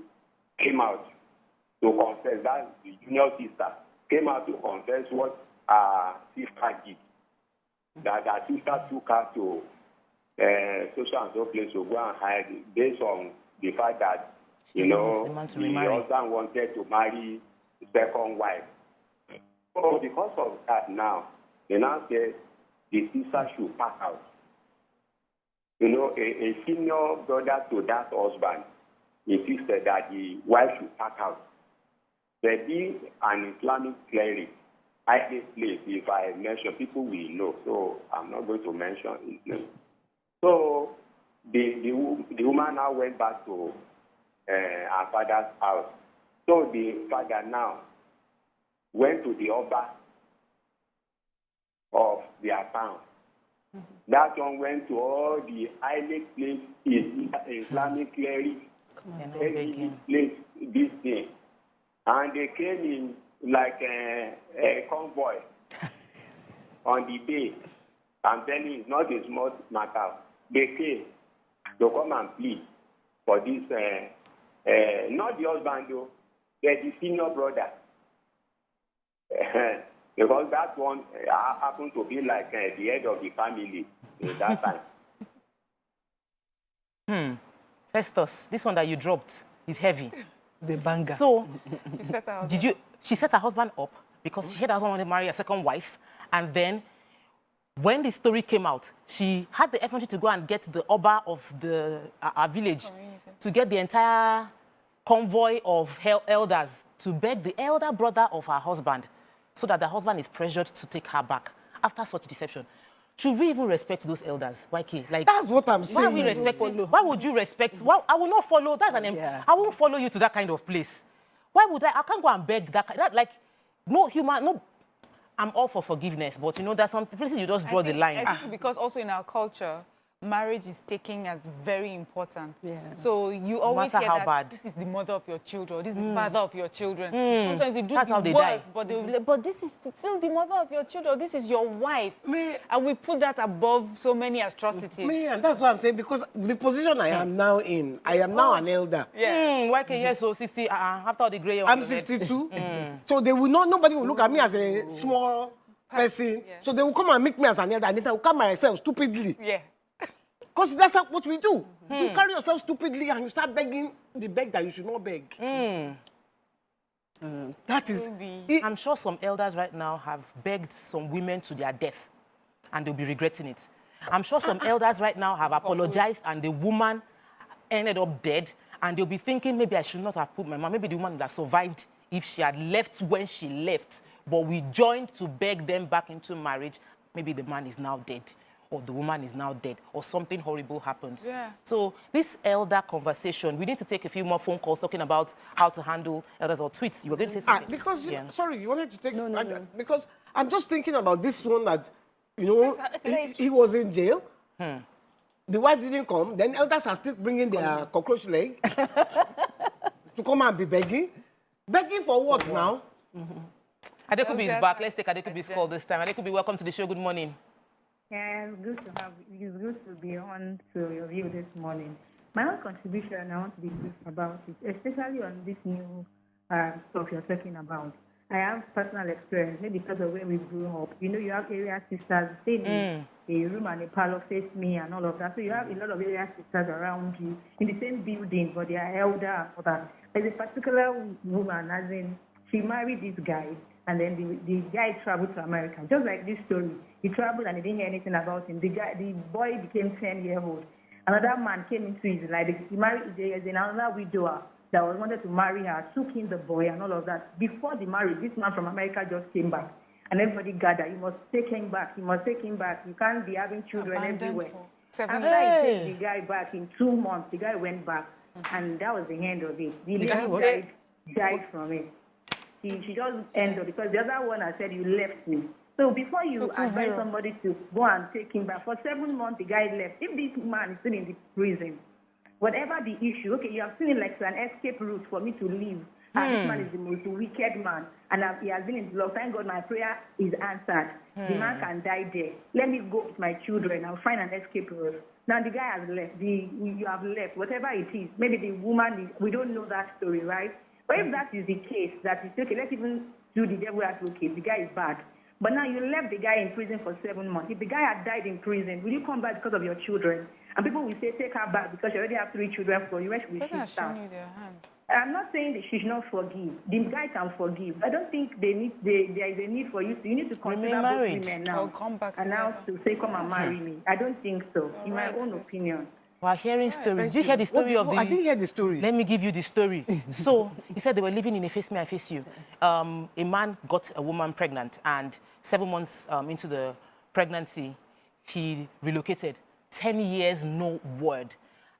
came out to confess, that the junior sister came out to confess what her sister did. That her sister took her to social and so place to go and hide based on the fact that, the husband wanted to marry the second wife. So because of that now, they now say the sister should pack out. A senior brother to that husband insisted that the wife should pack out. There be an Islamic cleric, highly placed. If I mention, people will know, so I'm not going to mention his name. So the woman now went back to her father's house. So the father now went to the Oba of their town. That one went to all the highly placed Islamic clerics, this thing. And they came in like a convoy on the day. I'm telling you, it's not a small matter. They came to come and plead for this, not the husband though, but the senior brother. Because that one happened to be like the head of the family at that time. Festus, this one that you dropped is heavy. The banger. So, She set her husband. she set her husband up because she had her husband wanted to marry a second wife, and then when the story came out, she had the effort to go and get the Oba of our village to get the entire convoy of elders to beg the elder brother of her husband so that the husband is pressured to take her back after such deception. Should we even respect those elders, YK? Like, that's what I'm saying. Why would you respect? Why, I will not follow. That's an. I won't follow you to that kind of place. Why would I? I can't go and beg that like, no human, no. I'm all for forgiveness, but there's some places you just draw the line. I think because also in our culture, marriage is taken as very important. Yeah. So you always hear that this is the mother of your children, this is the father of your children. Sometimes they do the worst, but they will be like, but this is still the mother of your children, this is your wife. And we put that above so many atrocities. And that's what I'm saying, because the position I am now in, I am now an elder. Why can you so 60, after all the gray I'm 62. So they will nobody will look at me as a small person. So they will come and meet me as an elder, and they will come myself stupidly. Yeah. Because that's what we do. You carry yourself stupidly and you start begging the beg that you should not beg. That is... I'm sure some elders right now have begged some women to their death and they'll be regretting it. I'm sure some elders right now have apologized and the woman ended up dead and they'll be thinking, maybe I should not have put my mom, maybe the woman would have survived if she had left when she left, but we joined to beg them back into marriage. Maybe the man is now dead, or the woman is now dead, or something horrible happens. Yeah. So this elder conversation, we need to take a few more phone calls talking about how to handle elders or tweets. You were going to say something? Because, sorry, you wanted to take... No. Because I'm just thinking about this one that, he was in jail. The wife didn't come. Then elders are still bringing their cockroach leg to come and be begging. Begging for what now? Adekubi is back. Let's take Adekubi's call this time. Adekubi, welcome to the show. Good morning. Yeah, it's good to be on to your view this morning. My own contribution, I want to be brief about it, especially on this new stuff you're talking about. I have personal experience, maybe because of when we grew up. You have area sisters, stay in a room and a parlor face me and all of that. So you have a lot of area sisters around you in the same building, but they are elder and all that. There's a particular woman, as in, she married this guy, and then the guy traveled to America. Just like this story. He traveled and he didn't hear anything about him. The boy became 10-year-old. Another man came into his life. He married another widower that wanted to marry her, took in the boy and all of that. Before the marriage, this man from America just came back. And everybody gathered. You must take him back. You must take him back. You can't be having children everywhere. After he took the guy back in 2 months, the guy went back. And that was the end of it. The lady died from it. She just ended because the other one I said, you left me. So before you advise somebody to go and take him back, for 7 months the guy left. If this man is still in the prison, whatever the issue, okay, you have seen it like an escape route for me to leave. And this man is the most wicked man. And he has been in love. Thank God my prayer is answered. The man can die there. Let me go with my children. I'll find an escape route. Now the guy has left. You have left. Whatever it is. Maybe the woman, we don't know that story, right? But if that is the case, that is okay, let's even do the devil advocate. The guy is bad. But now you left the guy in prison for 7 months. If the guy had died in prison, will you come back because of your children? And people will say, take her back because you already have 3 children for you. Where should we start? I'm not saying that she should not forgive. The guy can forgive. I don't think there is a need for you to. You need to consider both women now. I'll come back and now to say, come and marry me. I don't think so, in my own opinion. We're hearing stories. Did you hear the story of the... I didn't hear the story. Let me give you the story. So, he said they were living in a face me, I face you. A man got a woman pregnant, and 7 months into the pregnancy, he relocated. 10 years, no word.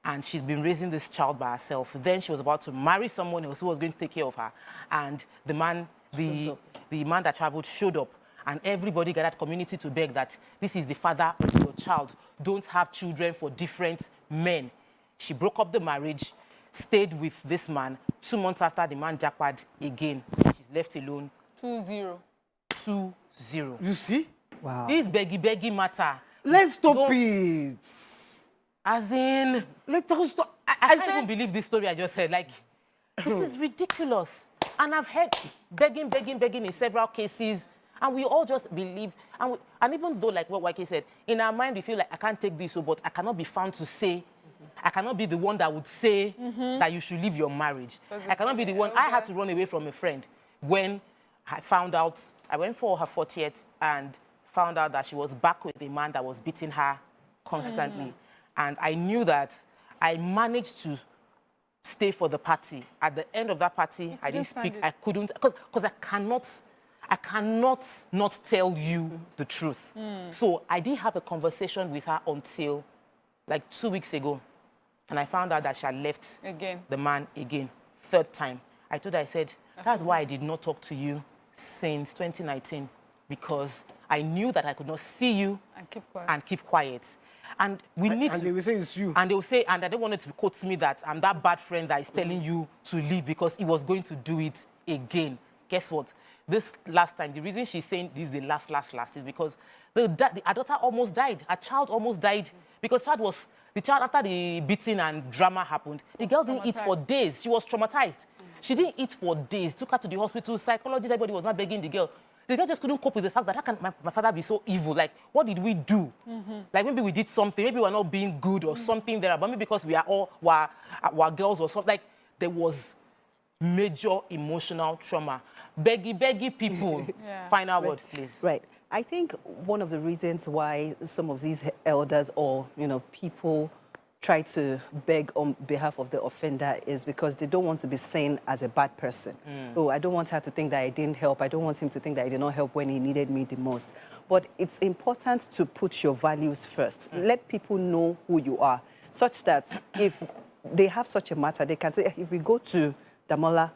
And she's been raising this child by herself. Then she was about to marry someone else who was going to take care of her. And the man that traveled showed up. And everybody gathered community to beg that this is the father of your child. Don't have children for different men. She broke up the marriage, stayed with this man. 2 months after, the man jackpot again. She's left alone. 2-0. 2-0. You see? Wow. This beggy matter. Let's stop it. As in... Let us stop. I can't even believe this story I just heard. Like, this is ridiculous. And I've heard begging in several cases. And we all just believe, and even though, like what YK said, in our mind we feel like I can't take this, but I cannot be found to say, I cannot be the one that would say that you should leave your marriage. I cannot be the one. I had to run away from a friend when I found out, I went for her 40th and found out that she was back with a man that was beating her constantly. And I knew that I managed to stay for the party. At the end of that party, I didn't speak. I couldn't, because I cannot not tell you the truth. So I did have a conversation with her until like 2 weeks ago. And I found out that she had left the man again, 3rd time. I told her, I said, that's why I did not talk to you since 2019, because I knew that I could not see you and keep quiet. And we need to... And they will say it's you. And they will say, and I don't want it to quote me that I'm that bad friend that is telling you to leave because he was going to do it again. Guess what? This last time, the reason she's saying this is the last is because her daughter almost died. Her child almost died because the child, after the beating and drama happened, the girl didn't eat for days. She was traumatized. She didn't eat for days. Took her to the hospital. Psychologist, everybody was not begging the girl. The girl just couldn't cope with the fact that how can my father be so evil? Like, what did we do? Like, maybe we did something. Maybe we're not being good or something there. But maybe because we are all were girls or something. Like, there was major emotional trauma. Beggy people. Final words, please. Right. I think one of the reasons why some of these elders or, people try to beg on behalf of the offender is because they don't want to be seen as a bad person. Oh, I don't want her to think that I didn't help. I don't want him to think that I did not help when he needed me the most. But it's important to put your values first. Let people know who you are, such that if they have such a matter, they can say, if we go to Damola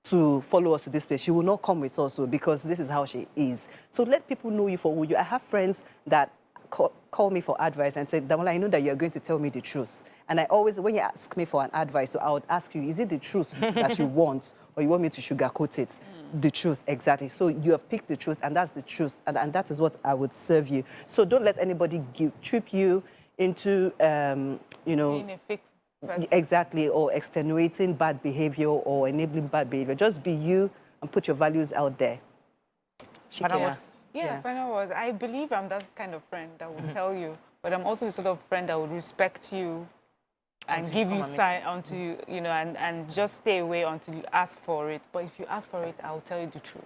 to follow us to this place, she will not come with us because this is how she is. So let people know you for who you are. I have friends that call me for advice and say, Damola, I know that you're going to tell me the truth. And I always, when you ask me for an advice, so I would ask you, is it the truth that you want, or you want me to sugarcoat it? The truth, exactly. So you have picked the truth, and that's the truth, and that is what I would serve you. So don't let anybody trip you into, being a fake person. Exactly, or extenuating bad behavior or enabling bad behavior. Just be you and put your values out there. Final words. I believe I'm that kind of friend that would tell you, but I'm also the sort of friend that would respect you and give you sign until you know, and just stay away until you ask for it. But if you ask for it, I'll tell you the truth.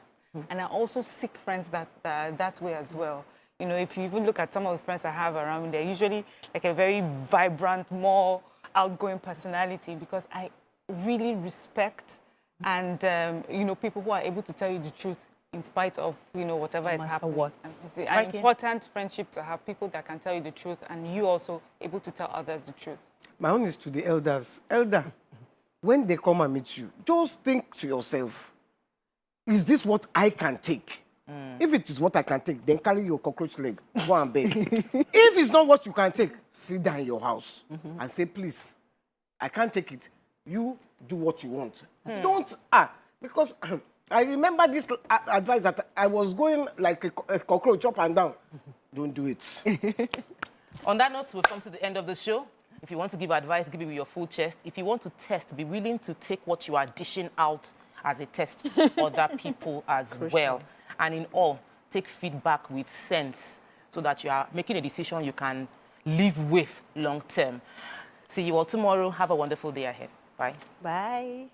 And I also seek friends that way as well. You know, if you even look at some of the friends I have around me, they're usually like a very vibrant, more outgoing personality, because I really respect and you know, people who are able to tell you the truth in spite of, you know, whatever is happening. It's an important friendship to have, people that can tell you the truth and you also able to tell others the truth. My own is to the elders. Elder, when they come and meet you, just think to yourself, is this what I can take? If it is what I can take, then carry your cockroach leg, go and bed. If it's not what you can take, sit down in your house and say, please, I can't take it. You do what you want. Don't, because I remember this advice that I was going like a cockroach up and down. Don't do it. On that note, we've come to the end of the show. If you want to give advice, give it with your full chest. If you want to test, be willing to take what you are dishing out as a test to other people as well. And in all, take feedback with sense so that you are making a decision you can live with long term. See you all tomorrow. Have a wonderful day ahead. Bye. Bye.